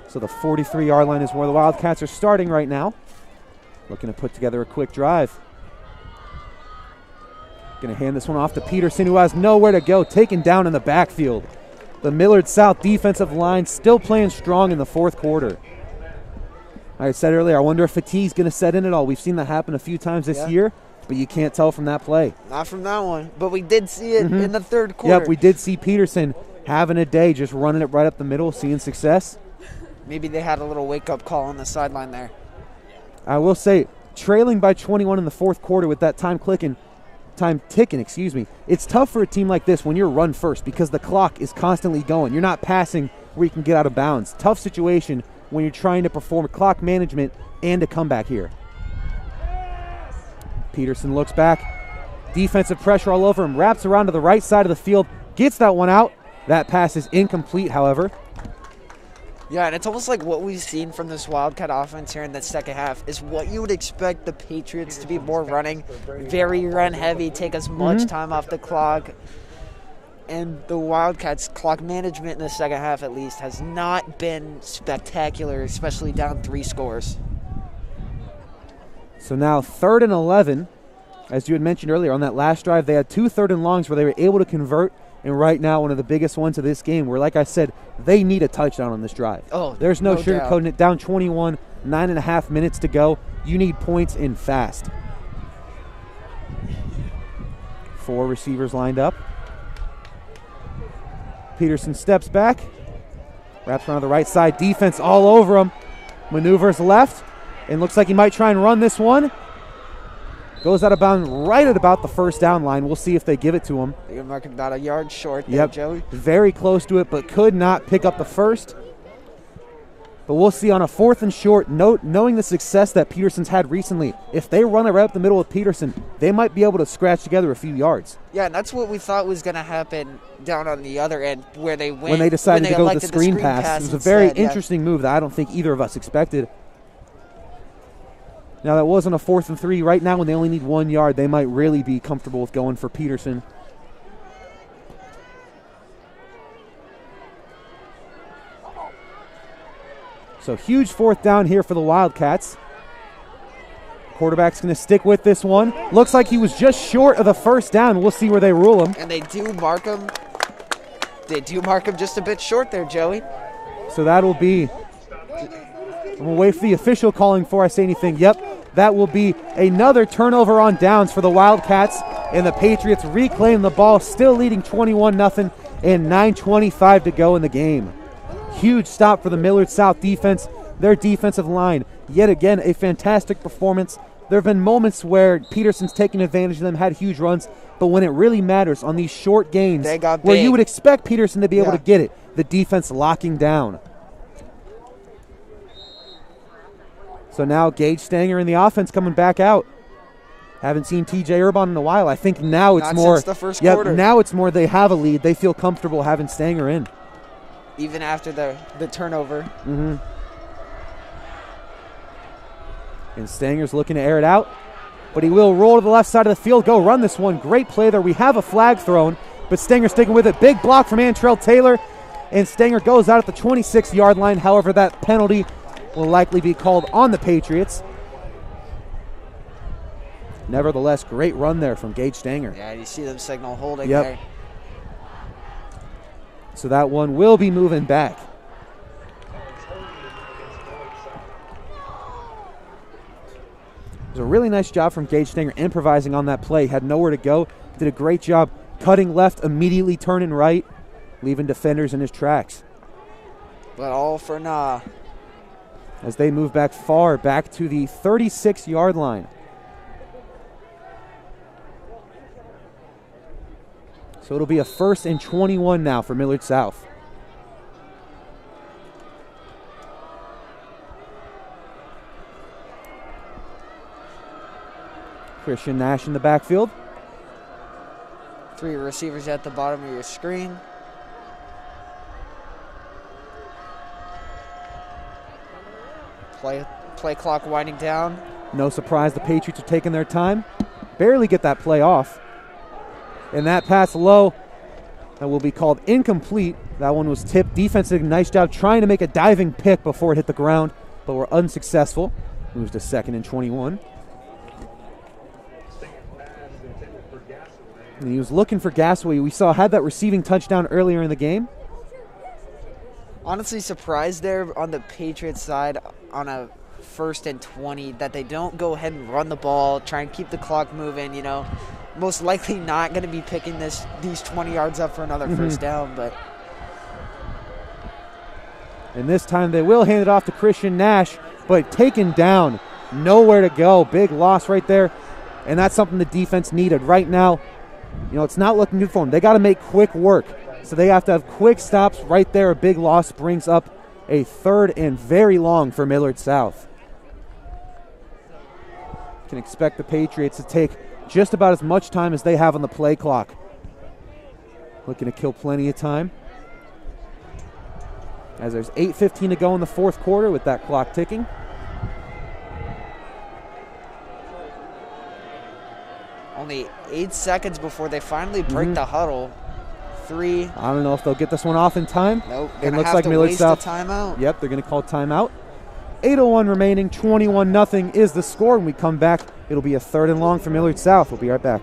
Speaker 1: So the 43-yard line is where the Wildcats are starting right now. Looking to put together a quick drive. Going to hand this one off to Peterson, who has nowhere to go, taken down in the backfield. The Millard South defensive line still playing strong in the fourth quarter. I said earlier, I wonder if fatigue's going to set in at all. We've seen that happen a few times this year, but you can't tell from that play.
Speaker 2: Not from that one, but we did see it in the third quarter.
Speaker 1: Yep, we did see Peterson having a day, just running it right up the middle, seeing success.
Speaker 2: Maybe they had a little wake-up call on the sideline there.
Speaker 1: I will say, trailing by 21 in the fourth quarter with that time ticking, it's tough for a team like this when you're run first because the clock is constantly going. You're not passing where you can get out of bounds. Tough situation when you're trying to perform clock management and a comeback here. Peterson looks back. Defensive pressure all over him. Wraps around to the right side of the field. Gets that one out. That pass is incomplete, however.
Speaker 2: Yeah, and it's almost like what we've seen from this Wildcat offense here in the second half is what you would expect the Patriots to be more running, very run-heavy, take as much time off the clock. And the Wildcats' clock management in the second half, at least, has not been spectacular, especially down 3 scores.
Speaker 1: So now 3rd and 11. As you had mentioned earlier, on that last drive, they had 2 3rd and longs where they were able to convert. And right now, one of the biggest ones of this game where, like I said, they need a touchdown on this drive.
Speaker 2: Oh,
Speaker 1: there's no sugarcoating it. Down 21, 9.5 minutes to go. You need points in fast. 4 receivers lined up. Peterson steps back. Wraps around the right side. Defense all over him. Maneuvers left. And looks like he might try and run this one. Goes out of bounds right at about the first down line. We'll see if they give it to him.
Speaker 2: They're marking about a yard short there, Joey.
Speaker 1: Very close to it, but could not pick up the first. But we'll see on a 4th and short, knowing the success that Peterson's had recently, if they run it right up the middle of Peterson, they might be able to scratch together a few yards.
Speaker 2: Yeah, and that's what we thought was going to happen down on the other end where they went.
Speaker 1: When they decided to go with the screen pass. It was a very
Speaker 2: instead,
Speaker 1: interesting move that I don't think either of us expected. Now, that wasn't a 4th and 3. Right now, when they only need 1 yard, they might really be comfortable with going for Peterson. So huge 4th down here for the Wildcats. Quarterback's going to stick with this one. Looks like he was just short of the 1st down. We'll see where they rule him.
Speaker 2: And they do mark him. They do mark him just a bit short there, Joey.
Speaker 1: So that'll be, we'll wait for the official calling before I say anything. Yep, that will be another turnover on downs for the Wildcats. And the Patriots reclaim the ball, still leading 21-0 and 9:25 to go in the game. Huge stop for the Millard South defense. Their defensive line, yet again, a fantastic performance. There have been moments where Peterson's taken advantage of them, had huge runs, but when it really matters on these short gains,
Speaker 2: they got
Speaker 1: where
Speaker 2: big.
Speaker 1: you would expect Peterson to be able to get it, the defense locking down. So now Gage Stanger and the offense coming back out. Haven't seen TJ Urban in a while. I think now it's
Speaker 2: Not
Speaker 1: more.
Speaker 2: since the first quarter.
Speaker 1: Now it's more they have a lead. They feel comfortable having Stanger in.
Speaker 2: Even after the turnover.
Speaker 1: Mm-hmm. And Stanger's looking to air it out, but he will roll to the left side of the field, go run this one. Great play there. We have a flag thrown, but Stanger sticking with it. Big block from Antrell Taylor, and Stanger goes out at the 26-yard line. However, that penalty will likely be called on the Patriots. Nevertheless, great run there from Gage Stanger.
Speaker 2: Yeah, you see them signal holding
Speaker 1: Yep.
Speaker 2: there.
Speaker 1: So that one will be moving back. It was a really nice job from Gage Stanger improvising on that play. Had nowhere to go. Did a great job cutting left, immediately turning right, leaving defenders in his tracks.
Speaker 2: But all for nah.
Speaker 1: As they move back far, back to the 36-yard line. So it'll be a 1st and 21 now for Millard South. Christian Nash in the backfield.
Speaker 2: 3 receivers at the bottom of your screen. Play clock winding down.
Speaker 1: No surprise the Patriots are taking their time. Barely get that play off. And that pass low, that will be called incomplete. That one was tipped. Defense did a nice job trying to make a diving pick before it hit the ground, but were unsuccessful. Moves to 2nd and 21. And he was looking for Gasaway. We saw had that receiving touchdown earlier in the game.
Speaker 2: Honestly surprised there on the Patriots side on a 1st and 20 that they don't go ahead and run the ball, try and keep the clock moving, you know. Most likely not going to be picking these 20 yards up for another 1st down, but.
Speaker 1: And this time they will hand it off to Christian Nash, but taken down. Nowhere to go. Big loss right there. And that's something the defense needed. Right now, you know, it's not looking good for them. They got to make quick work. So they have to have quick stops right there. A big loss brings up a 3rd and very long for Millard South. Can expect the Patriots to take just about as much time as they have on the play clock. Looking to kill plenty of time. As there's 8:15 to go in the 4th quarter with that clock ticking.
Speaker 2: Only 8 seconds before they finally break the huddle. 3.
Speaker 1: I don't know if they'll get this one off in time.
Speaker 2: Nope.
Speaker 1: It looks like Millard South.
Speaker 2: Timeout.
Speaker 1: Yep, they're going to call timeout. 8:01 remaining, 21-0 is the score. When we come back, it'll be a 3rd and long for Millard South. We'll be right back.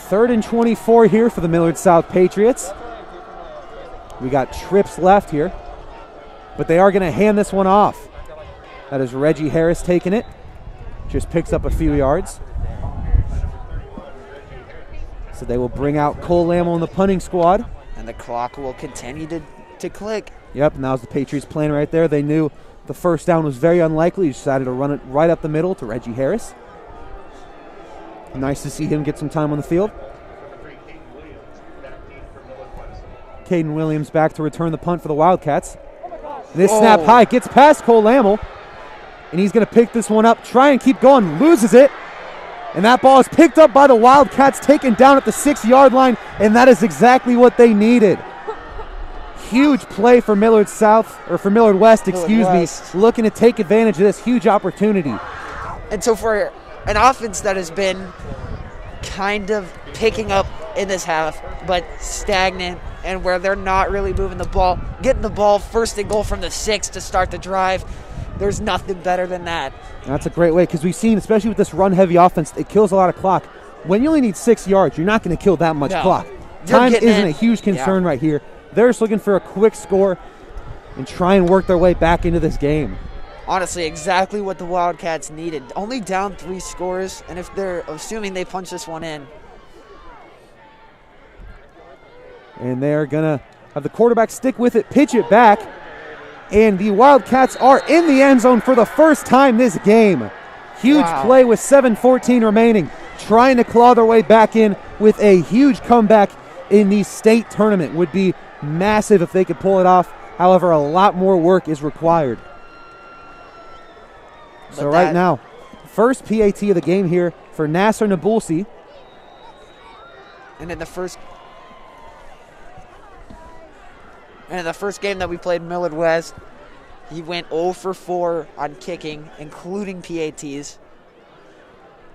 Speaker 1: 3rd and 24 here for the Millard South Patriots. We got trips left here, but they are going to hand this one off. That is Reggie Harris taking it. Just picks up a few yards. So they will bring out Cole Lamel in the punting squad.
Speaker 2: And the clock will continue to click.
Speaker 1: Yep, and that was the Patriots plan right there. They knew the first down was very unlikely. He decided to run it right up the middle to Reggie Harris. Nice to see him get some time on the field. Caden Williams back to return the punt for the Wildcats. This snap high gets past Cole Lamel, and he's going to pick this one up, try and keep going, loses it. And that ball is picked up by the Wildcats, taken down at the 6-yard line, and that is exactly what they needed. Huge play for Millard South, or for Millard West, looking to take advantage of this huge opportunity.
Speaker 2: And so for an offense that has been kind of picking up in this half, but stagnant, and where they're not really moving the ball, getting the ball 1st and goal from the 6 to start the drive, there's nothing better than that.
Speaker 1: That's a great way, because we've seen, especially with this run-heavy offense, it kills a lot of clock. When you only need 6 yards, you're not going to kill that much clock. Time isn't a huge concern right here. They're just looking for a quick score and try and work their way back into this game.
Speaker 2: Honestly, exactly what the Wildcats needed. Only down 3 scores, and if they're assuming they punch this one in.
Speaker 1: And they're going to have the quarterback stick with it, pitch it back. And the Wildcats are in the end zone for the first time this game. Huge play with 7:14 remaining. Trying to claw their way back in with a huge comeback in the state tournament. Would be massive if they could pull it off. However, a lot more work is required. So right now, first PAT of the game here for Nasser Nabulsi.
Speaker 2: And in the first game that we played Millard West, he went 0 for 4 on kicking, including PATs.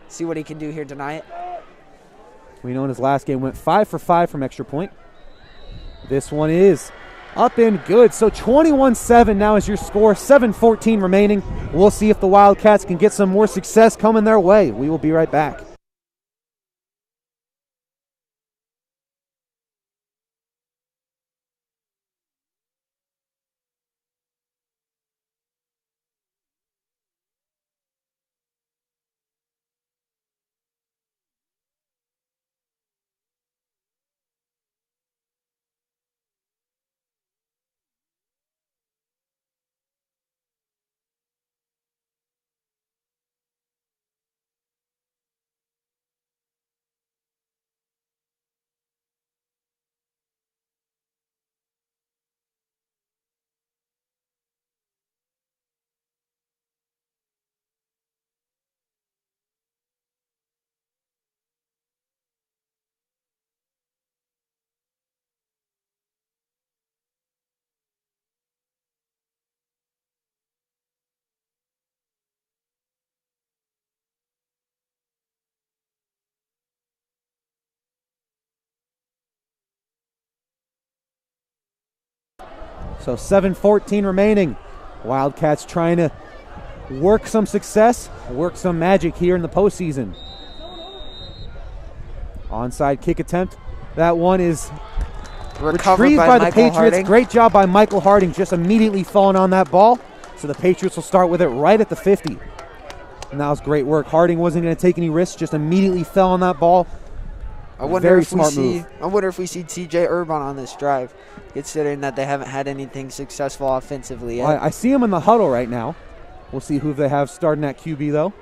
Speaker 2: See what he can do here tonight.
Speaker 1: We know in his last game went 5 for 5 from extra point. This one is up and good. So 21-7 now is your score. 7:14 remaining. We'll see if the Wildcats can get some more success coming their way. We will be right back. So 7:14 remaining. Wildcats trying to work some success, work some magic here in the postseason. Onside kick attempt. That one is retrieved by the Patriots.
Speaker 2: Harding.
Speaker 1: Great job by Michael Harding, just immediately falling on that ball. So the Patriots will start with it right at the 50. And that was great work. Harding wasn't going to take any risks, just immediately fell on that ball.
Speaker 2: I wonder if we see TJ Urban on this drive, considering that they haven't had anything successful offensively yet.
Speaker 1: Well, I see him in the huddle right now. We'll see who they have starting at QB, though.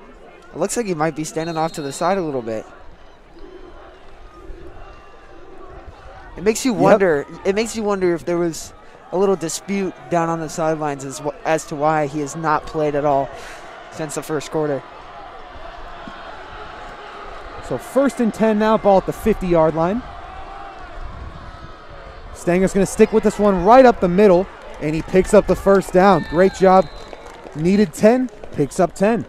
Speaker 2: It looks like he might be standing off to the side a little bit. It makes you wonder. It makes you wonder if there was a little dispute down on the sidelines as to why he has not played at all since the first quarter.
Speaker 1: So 1st and 10 now, ball at the 50-yard line. Stanger's going to stick with this one right up the middle, and he picks up the first down. Great job. Needed 10, picks up 10.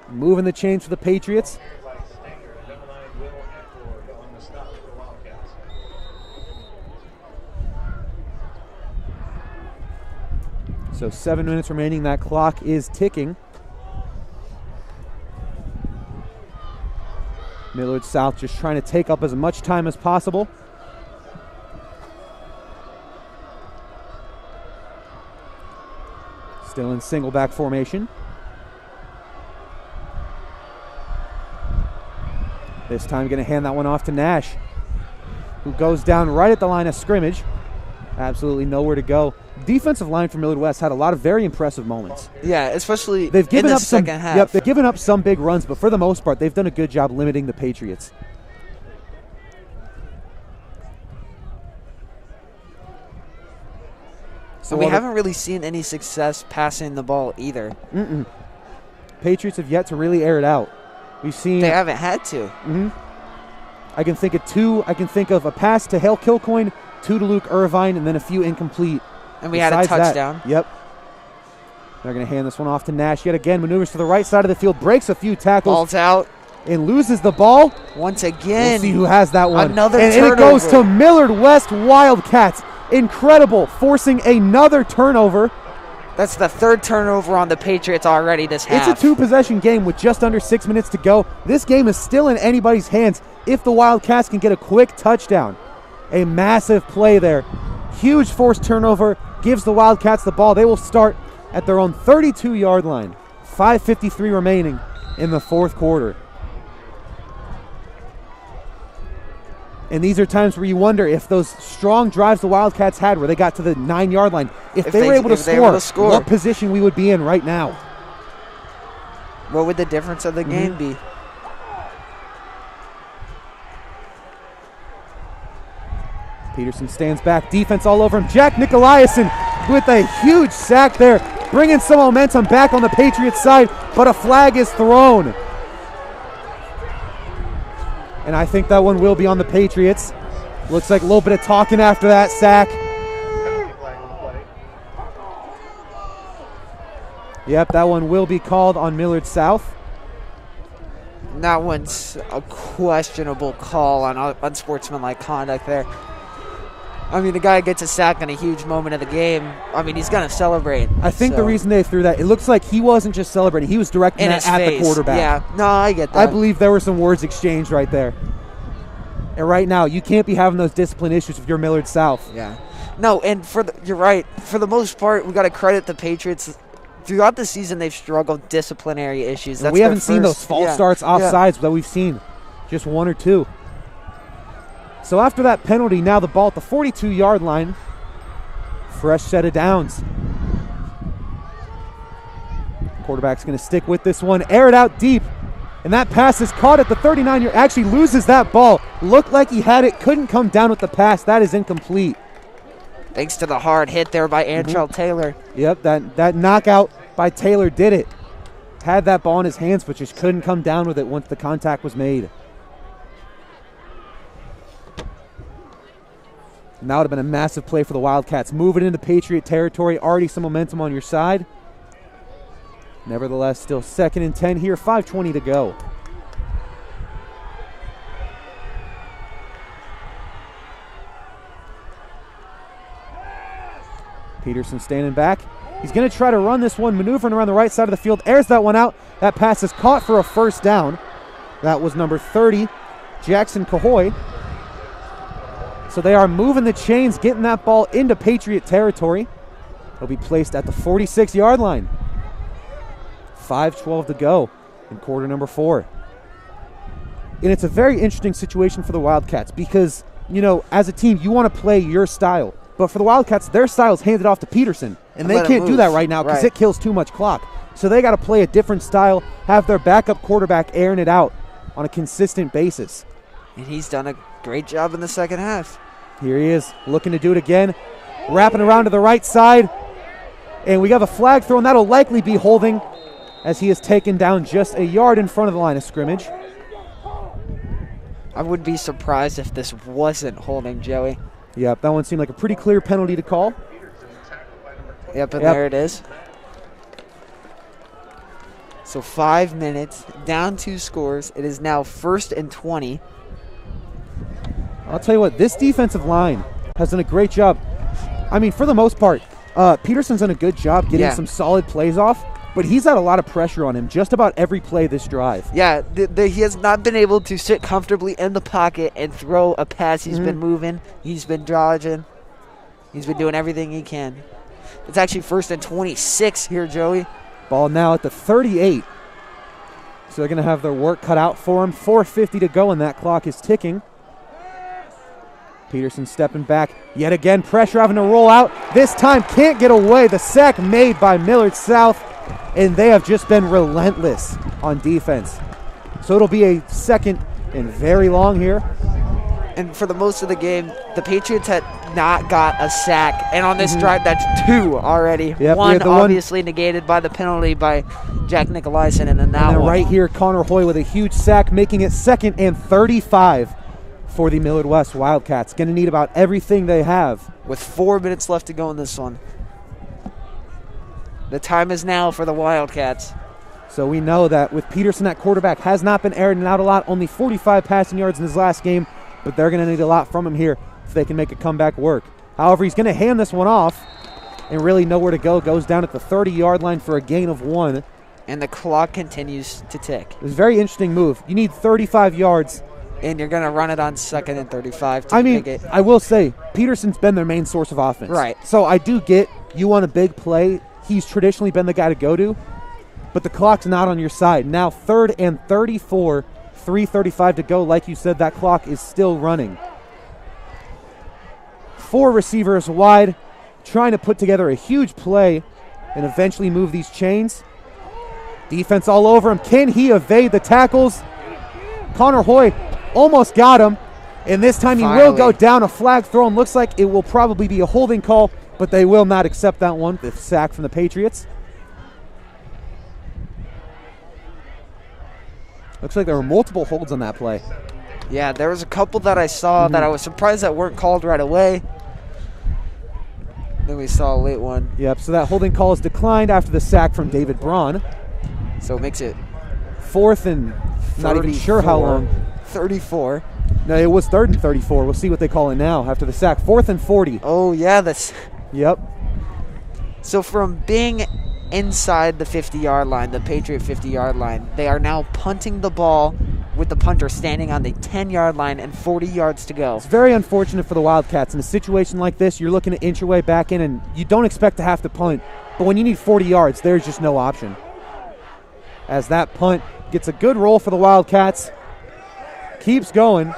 Speaker 1: Moving the chains for the Patriots. So 7 minutes remaining. That clock is ticking. Millard South just trying to take up as much time as possible. Still in single back formation. This time going to hand that one off to Nash, who goes down right at the line of scrimmage. Absolutely nowhere to go. Defensive line for Millard West had a lot of very impressive moments.
Speaker 2: Yeah, especially
Speaker 1: they've given
Speaker 2: in the
Speaker 1: up some,
Speaker 2: second half.
Speaker 1: Yep, they've given up some big runs, but for the most part, they've done a good job limiting the Patriots.
Speaker 2: So we haven't really seen any success passing the ball either.
Speaker 1: Patriots have yet to really air it out. We've seen
Speaker 2: they haven't had to.
Speaker 1: I can think of two. I can think of a pass to Hale Kilcoyne, 2 to Luke Irvine, and then a few incomplete.
Speaker 2: And we had a touchdown.
Speaker 1: Yep. They're going to hand this one off to Nash yet again. Maneuvers to the right side of the field, breaks a few tackles.
Speaker 2: Ball's out.
Speaker 1: And loses the ball.
Speaker 2: Once again.
Speaker 1: We'll see who has that one.
Speaker 2: Another
Speaker 1: and
Speaker 2: turnover.
Speaker 1: it goes to Millard West Wildcats. Incredible, forcing another turnover.
Speaker 2: That's the 3rd turnover on the Patriots already this half.
Speaker 1: It's a 2-possession game with just under 6 minutes to go. This game is still in anybody's hands if the Wildcats can get a quick touchdown. A massive play there. Huge forced turnover gives the Wildcats the ball. They will start at their own 32-yard line. 5:53 remaining in the 4th quarter. And these are times where you wonder if those strong drives the Wildcats had where they got to the 9-yard line, if they were able to score, what position we would be in right now.
Speaker 2: What would the difference of the game be?
Speaker 1: Peterson stands back, defense all over him. Jack Nicolaisen with a huge sack there, bringing some momentum back on the Patriots side, but a flag is thrown. And I think that one will be on the Patriots. Looks like a little bit of talking after that sack. Yep, that one will be called on Millard South.
Speaker 2: That one's a questionable call on unsportsmanlike conduct there. I mean, the guy gets a sack in a huge moment of the game. I mean, he's going to celebrate.
Speaker 1: I think the reason they threw that, it looks like he wasn't just celebrating. He was directing that at the quarterback.
Speaker 2: Yeah, no, I get that.
Speaker 1: I believe there were some words exchanged right there. And right now, you can't be having those discipline issues if you're Millard South.
Speaker 2: Yeah. No, and you're right. For the most part, we got to credit the Patriots. Throughout the season, they've struggled disciplinary issues.
Speaker 1: That's we haven't seen those false starts offsides that we've seen. Just 1 or 2. So after that penalty, now the ball at the 42-yard line. Fresh set of downs. Quarterback's going to stick with this one. Air it out deep. And that pass is caught at the 39-yard. Actually loses that ball. Looked like he had it. Couldn't come down with the pass. That is incomplete.
Speaker 2: Thanks to the hard hit there by Antrell Taylor.
Speaker 1: Yep, that knockout by Taylor did it. Had that ball in his hands, but just couldn't come down with it once the contact was made. And that would have been a massive play for the Wildcats. Moving into Patriot territory, already some momentum on your side. Nevertheless, still 2nd and 10 here, 5:20 to go. Peterson standing back. He's going to try to run this one, maneuvering around the right side of the field. Airs that one out. That pass is caught for a first down. That was number 30, Jackson Cahoy. So they are moving the chains, getting that ball into Patriot territory. It'll be placed at the 46-yard line. 5:12 to go in quarter number 4. And it's a very interesting situation for the Wildcats because, you know, as a team, you want to play your style. But for the Wildcats, their style is handed off to Peterson. And they can't do that right now because it kills too much clock. So they got to play a different style, have their backup quarterback airing it out on a consistent basis.
Speaker 2: And he's done a great job in the second half.
Speaker 1: Here he is, looking to do it again. Wrapping around to the right side. And we got a flag thrown. That'll likely be holding as he is taken down just a yard in front of the line of scrimmage.
Speaker 2: I would be surprised if this wasn't holding, Joey.
Speaker 1: Yep, that one seemed like a pretty clear penalty to call.
Speaker 2: Yep, and there it is. So 5 minutes, down 2 scores. It is now 1st and 20.
Speaker 1: I'll tell you what, this defensive line has done a great job. I mean, for the most part, Peterson's done a good job getting some solid plays off. but he's had a lot of pressure on him just about every play this drive.
Speaker 2: Yeah, he has not been able to sit comfortably in the pocket and throw a pass. He's been moving. He's been dodging. He's been doing everything he can. It's actually 1st and 26 here, Joey.
Speaker 1: Ball now at the 38. So they're going to have their work cut out for him. 4:50 to go, and that clock is ticking. Peterson stepping back. Yet again, pressure having to roll out. This time can't get away. The sack made by Millard South, and they have just been relentless on defense. So it'll be a 2nd and very long here.
Speaker 2: And for the most of the game, the Patriots had not got a sack. And on this drive, that's 2 already.
Speaker 1: Yep,
Speaker 2: one obviously negated by the penalty by Jack Nicolaisen, and then that one.
Speaker 1: Right here, Connor Hoy with a huge sack, making it 2nd and 35 for the Millard West Wildcats. Going to need about everything they have.
Speaker 2: With 4 minutes left to go in this one. The time is now for the Wildcats.
Speaker 1: So we know that with Peterson at quarterback, has not been airing out a lot, only 45 passing yards in his last game, but they're going to need a lot from him here if they can make a comeback work. However, he's going to hand this one off and really nowhere to go. Goes down at the 30-yard line for a gain of 1.
Speaker 2: And the clock continues to tick.
Speaker 1: It's a very interesting move. You need 35 yards.
Speaker 2: And you're going to run it on 2nd and 35 to
Speaker 1: I
Speaker 2: make it.
Speaker 1: I will say, Peterson's been their main source of offense.
Speaker 2: Right.
Speaker 1: So I do get you want a big play. He's traditionally been the guy to go to, but the clock's not on your side. Now 3rd and 34, 3:35 to go. Like you said, that clock is still running. 4 receivers wide, trying to put together a huge play and eventually move these chains. Defense all over him. Can he evade the tackles? Connor Hoy almost got him, and this time he will go down. A flag thrown. Looks like it will probably be a holding call, but they will not accept that one. The sack from the Patriots. Looks like there were multiple holds on that play.
Speaker 2: Yeah, there was a couple that I saw that I was surprised that weren't called right away. Then we saw a late one.
Speaker 1: Yep, so that holding call is declined after the sack from David Braun.
Speaker 2: So it makes it
Speaker 1: 4th and not even sure how long.
Speaker 2: 34.
Speaker 1: No, it was 3rd and 34. We'll see what they call it now after the sack. 4th and 40.
Speaker 2: Oh, yeah. That's.
Speaker 1: Yep.
Speaker 2: So from being inside the 50-yard line, the Patriot 50-yard line, they are now punting the ball with the punter standing on the 10-yard line and 40 yards to go.
Speaker 1: It's very unfortunate for the Wildcats. In a situation like this, you're looking to inch your way back in, and you don't expect to have to punt. But when you need 40 yards, there's just no option. As that punt gets a good roll for the Wildcats. Keeps going.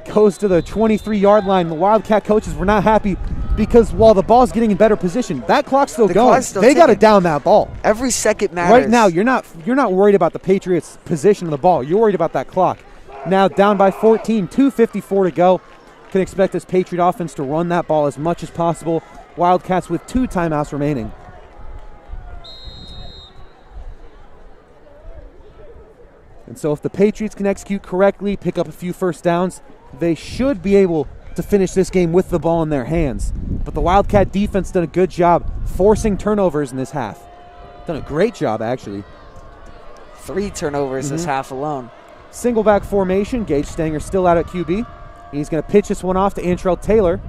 Speaker 1: Goes to the 23-yard line. The Wildcat coaches were not happy because while the ball's getting in better position, that clock's still going. They got to down that ball.
Speaker 2: Every second matters.
Speaker 1: Right now, you're not worried about the Patriots' position of the ball. You're worried about that clock. Now down by 14, 2:54 to go. Can expect this Patriot offense to run that ball as much as possible. Wildcats with 2 timeouts remaining. And so if the Patriots can execute correctly, pick up a few first downs, they should be able to finish this game with the ball in their hands. But the Wildcat defense done a good job forcing turnovers in this half. Done a great job, actually.
Speaker 2: 3 turnovers this half alone.
Speaker 1: Single back formation. Gage Stanger still out at QB. He's going to pitch this one off to Antrell Taylor.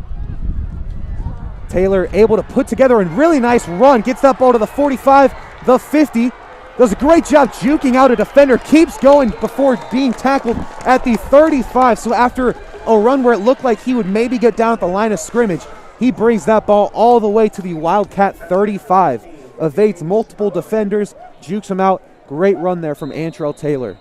Speaker 1: Taylor able to put together a really nice run. Gets that ball to the 45, the 50. Does a great job juking out a defender. Keeps going before being tackled at the 35. So after a run where it looked like he would maybe get down at the line of scrimmage, he brings that ball all the way to the Wildcat 35. Evades multiple defenders, jukes him out. Great run there from Antrell Taylor.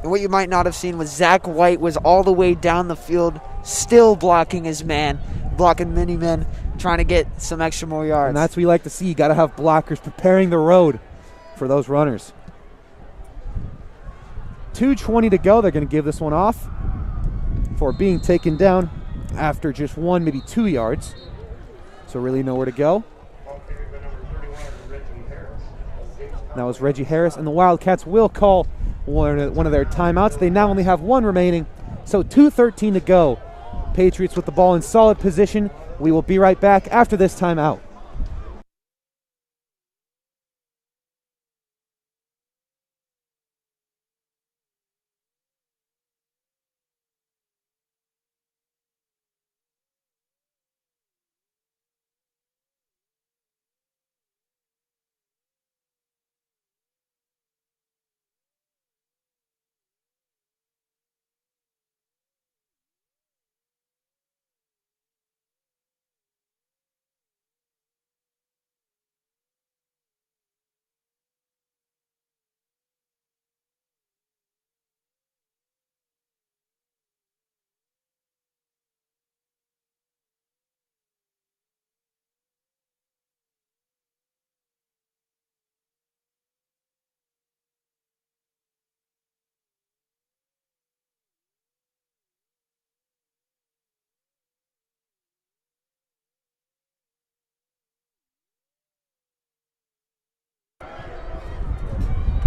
Speaker 2: And what you might not have seen was Zach White was all the way down the field, still blocking his man, blocking many men, trying to get some extra more yards.
Speaker 1: And that's what you like to see. You got to have blockers preparing the road for those runners. 2:20 to go. They're going to give this one off for being taken down after just 1, maybe 2 yards. So really nowhere to go. That was Reggie Harris, and the Wildcats will call one of their timeouts. They now only have 1 remaining, so 2:13 to go. Patriots with the ball in solid position. We will be right back after this timeout.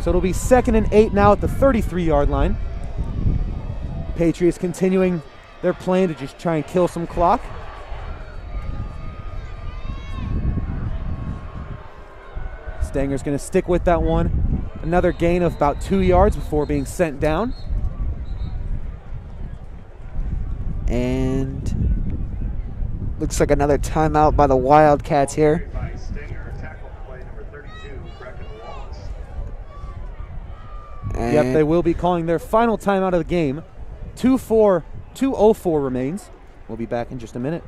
Speaker 1: So it'll be 2nd and 8 now at the 33-yard line. Patriots continuing their plan to just try and kill some clock. Stanger's going to stick with that one. Another gain of about 2 yards before being sent down.
Speaker 2: And looks like another timeout by the Wildcats here.
Speaker 1: Yep, they will be calling their final timeout of the game. 2:04 remains. We'll be back in just a minute.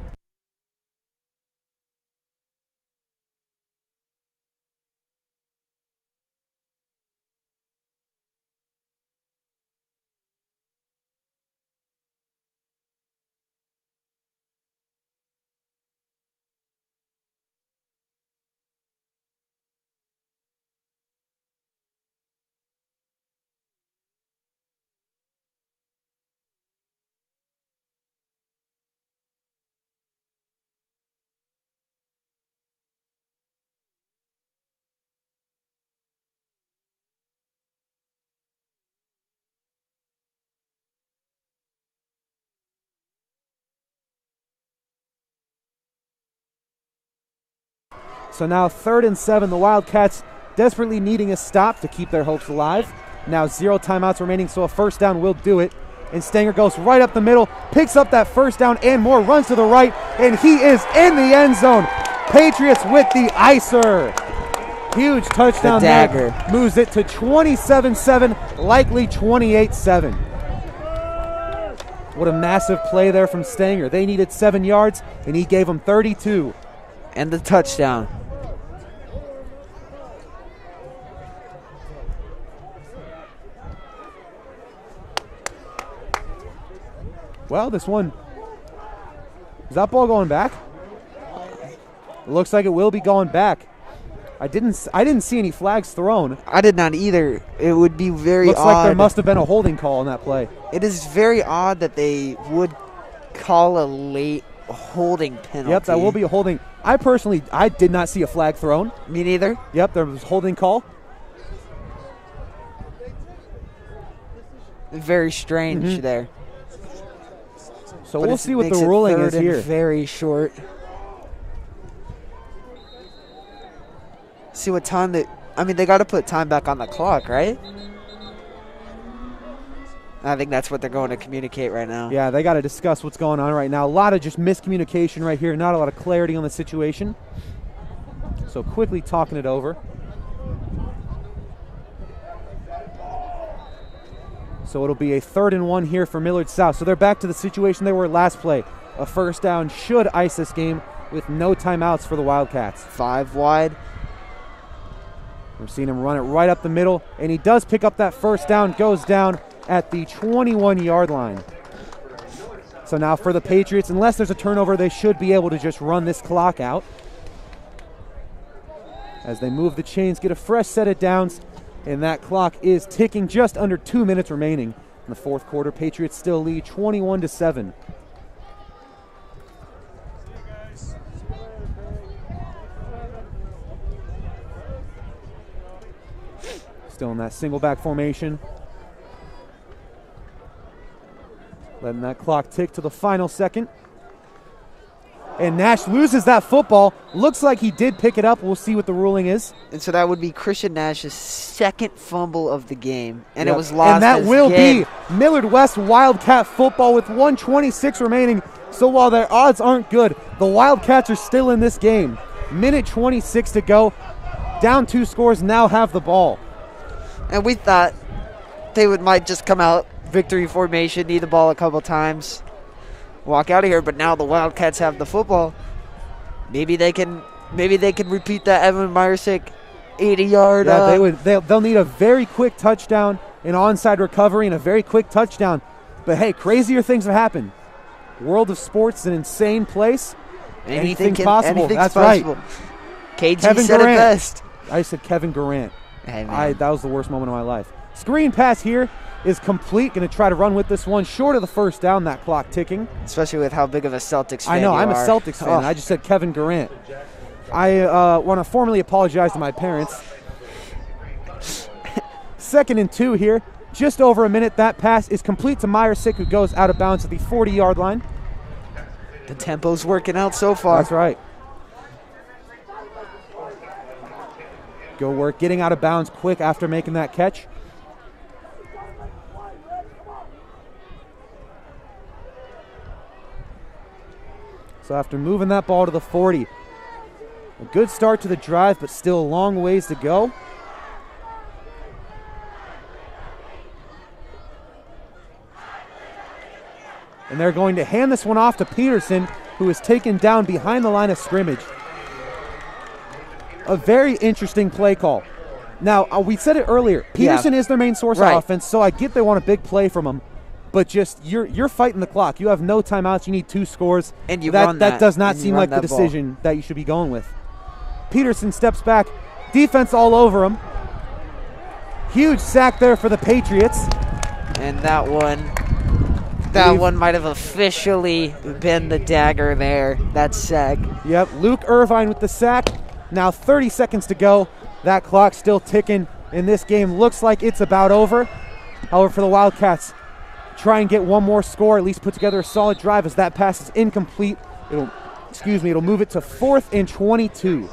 Speaker 1: So now 3rd and 7. The Wildcats desperately needing a stop to keep their hopes alive. Now 0 timeouts remaining, so a first down will do it. And Stanger goes right up the middle, picks up that first down and more, runs to the right, and he is in the end zone. Patriots with the icer. Huge touchdown there. Moves it to 27-7, likely 28-7. What a massive play there from Stanger. They needed 7 yards, and he gave them 32.
Speaker 2: And the touchdown.
Speaker 1: Well, this one, is that ball going back? It looks like it will be going back. I didn't see any flags thrown.
Speaker 2: I did not either. It would be very odd.
Speaker 1: Looks like there must have been a holding call on that play.
Speaker 2: It is very odd that they would call a late holding penalty.
Speaker 1: Yep, that will be a holding. I did not see a flag thrown.
Speaker 2: Me neither.
Speaker 1: Yep, there was a holding call.
Speaker 2: Very strange there.
Speaker 1: So we'll see what the ruling is here.
Speaker 2: Very short. See what time they got to put time back on the clock, right? I think that's what they're going to communicate right now.
Speaker 1: Yeah, they got to discuss what's going on right now. A lot of just miscommunication right here, not a lot of clarity on the situation. So quickly talking it over. So it'll be a 3rd and 1 here for Millard South. So they're back to the situation they were last play. A first down should ice this game with no timeouts for the Wildcats.
Speaker 2: 5 wide.
Speaker 1: We're seeing him run it right up the middle, and he does pick up that first down, goes down at the 21-yard line. So now for the Patriots, unless there's a turnover, they should be able to just run this clock out. As they move the chains, get a fresh set of downs, and that clock is ticking, just under 2 minutes remaining in the fourth quarter. Patriots still lead 21-7. Still in that single back formation. Letting that clock tick to the final second. And Nash loses that football. Looks like he did pick it up. We'll see what the ruling is.
Speaker 2: And so that would be Christian Nash's second fumble of the game. And it was lost.
Speaker 1: And that will be Millard West Wildcat football with 1:26 remaining. So while their odds aren't good, the Wildcats are still in this game. Minute 26 to go. Down 2 scores, now have the ball.
Speaker 2: And we thought they might just come out victory formation, need the ball a couple times, walk out of here. But now the Wildcats have the football. Maybe they can repeat that Evan Meyersick 80-yard.
Speaker 1: Yeah, they'll need a very quick touchdown, an onside recovery, and a very quick touchdown. But hey, crazier things have happened. World of sports is an insane place. Anything's possible. That's possible.
Speaker 2: Right. KG Kevin said
Speaker 1: Durant.
Speaker 2: It best.
Speaker 1: I said Kevin Durant.
Speaker 2: Hey,
Speaker 1: that was the worst moment of my life. Screen pass here is complete. Going to try to run with this one. Short of the first down, that clock ticking.
Speaker 2: Especially with how big of a Celtics fan
Speaker 1: I know,
Speaker 2: you
Speaker 1: I'm
Speaker 2: are.
Speaker 1: a Celtics fan. I just said Kevin Durant. I want to formally apologize to my parents. 2nd and 2 here. Just over a minute. That pass is complete to Myersick, who goes out of bounds at the 40-yard line.
Speaker 2: The tempo's working out so far.
Speaker 1: That's right. Go work, getting out of bounds quick after making that catch. So after moving that ball to the 40, a good start to the drive, but still a long ways to go. And they're going to hand this one off to Peterson, who is taken down behind the line of scrimmage. A very interesting play call. Now, we said it earlier. Peterson is their main source of offense, so I get they want a big play from him. But just, you're fighting the clock. You have no timeouts. You need 2 scores.
Speaker 2: And you
Speaker 1: that does not seem like the decision that you should be going with. Peterson steps back. Defense all over him. Huge sack there for the Patriots.
Speaker 2: And that one might have officially been the dagger there. That sack.
Speaker 1: Yep, Luke Irvine with the sack. Now 30 seconds to go. That clock still ticking, and this game looks like it's about over. However, for the Wildcats, try and get one more score, at least put together a solid drive as that pass is incomplete. It'll move it to 4th and 22.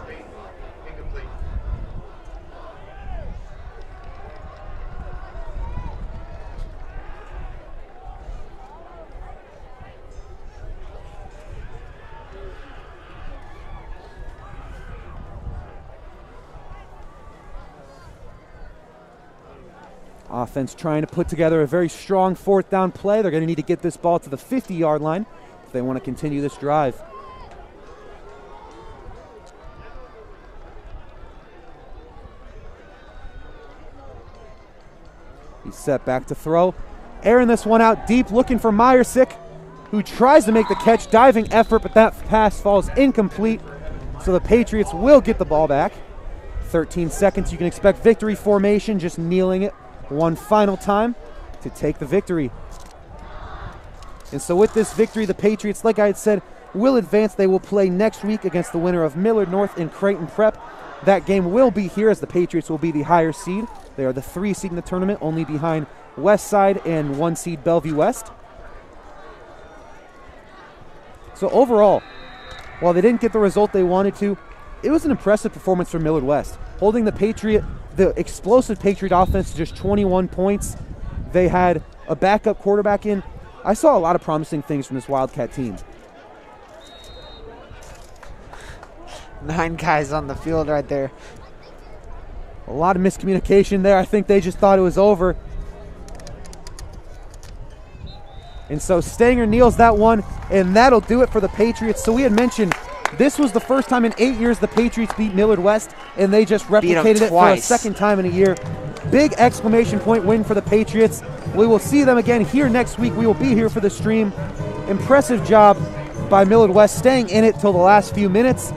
Speaker 1: Offense trying to put together a very strong 4th down play. They're going to need to get this ball to the 50-yard line if they want to continue this drive. He's set back to throw. Airing this one out deep, looking for Myersick, who tries to make the catch. Diving effort, but that pass falls incomplete. So the Patriots will get the ball back. 13 seconds. You can expect victory formation, just kneeling it one final time to take the victory. And so with this victory, the Patriots, like I had said, will advance. They will play next week against the winner of Millard North and Creighton Prep. That game will be here as the Patriots will be the higher seed. They are the 3 seed in the tournament, only behind West Side and 1 seed Bellevue West. So overall, while they didn't get the result they wanted to, it was an impressive performance from Millard West, holding the explosive Patriot offense to just 21 points. They had a backup quarterback in. I saw a lot of promising things from this Wildcat team.
Speaker 2: 9 guys on the field right there.
Speaker 1: A lot of miscommunication there. I think they just thought it was over. And so Stanger kneels that one, and that'll do it for the Patriots. So we had mentioned this was the first time in 8 years the Patriots beat Millard West, and they just replicated it for a second time in a year. Big exclamation point win for the Patriots. We will see them again here next week. We will be here for the stream. Impressive job by Millard West, staying in it till the last few minutes.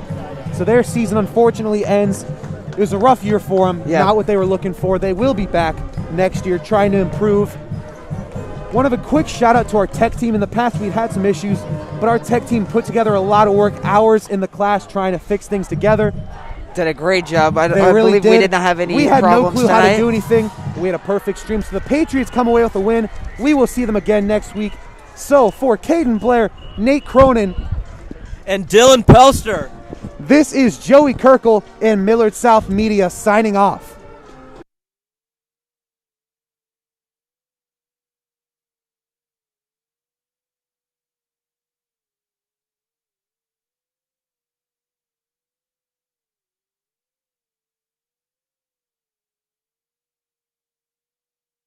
Speaker 1: So their season unfortunately ends. It was a rough year for them, not what they were looking for. They will be back next year trying to improve. Want to have a quick shout out to our tech team. In the past we've had some issues, but our tech team put together a lot of work, hours in the class trying to fix things together.
Speaker 2: Did a great job. I
Speaker 1: really
Speaker 2: believe we did not have any problems.
Speaker 1: We had no clue
Speaker 2: tonight.
Speaker 1: how to do anything. We had a perfect stream. So the Patriots come away with a win. We will see them again next week. So for Caden Blair, Nate Cronin,
Speaker 4: and Dylan Pelster,
Speaker 1: this is Joey Kirkle and Millard South Media signing off.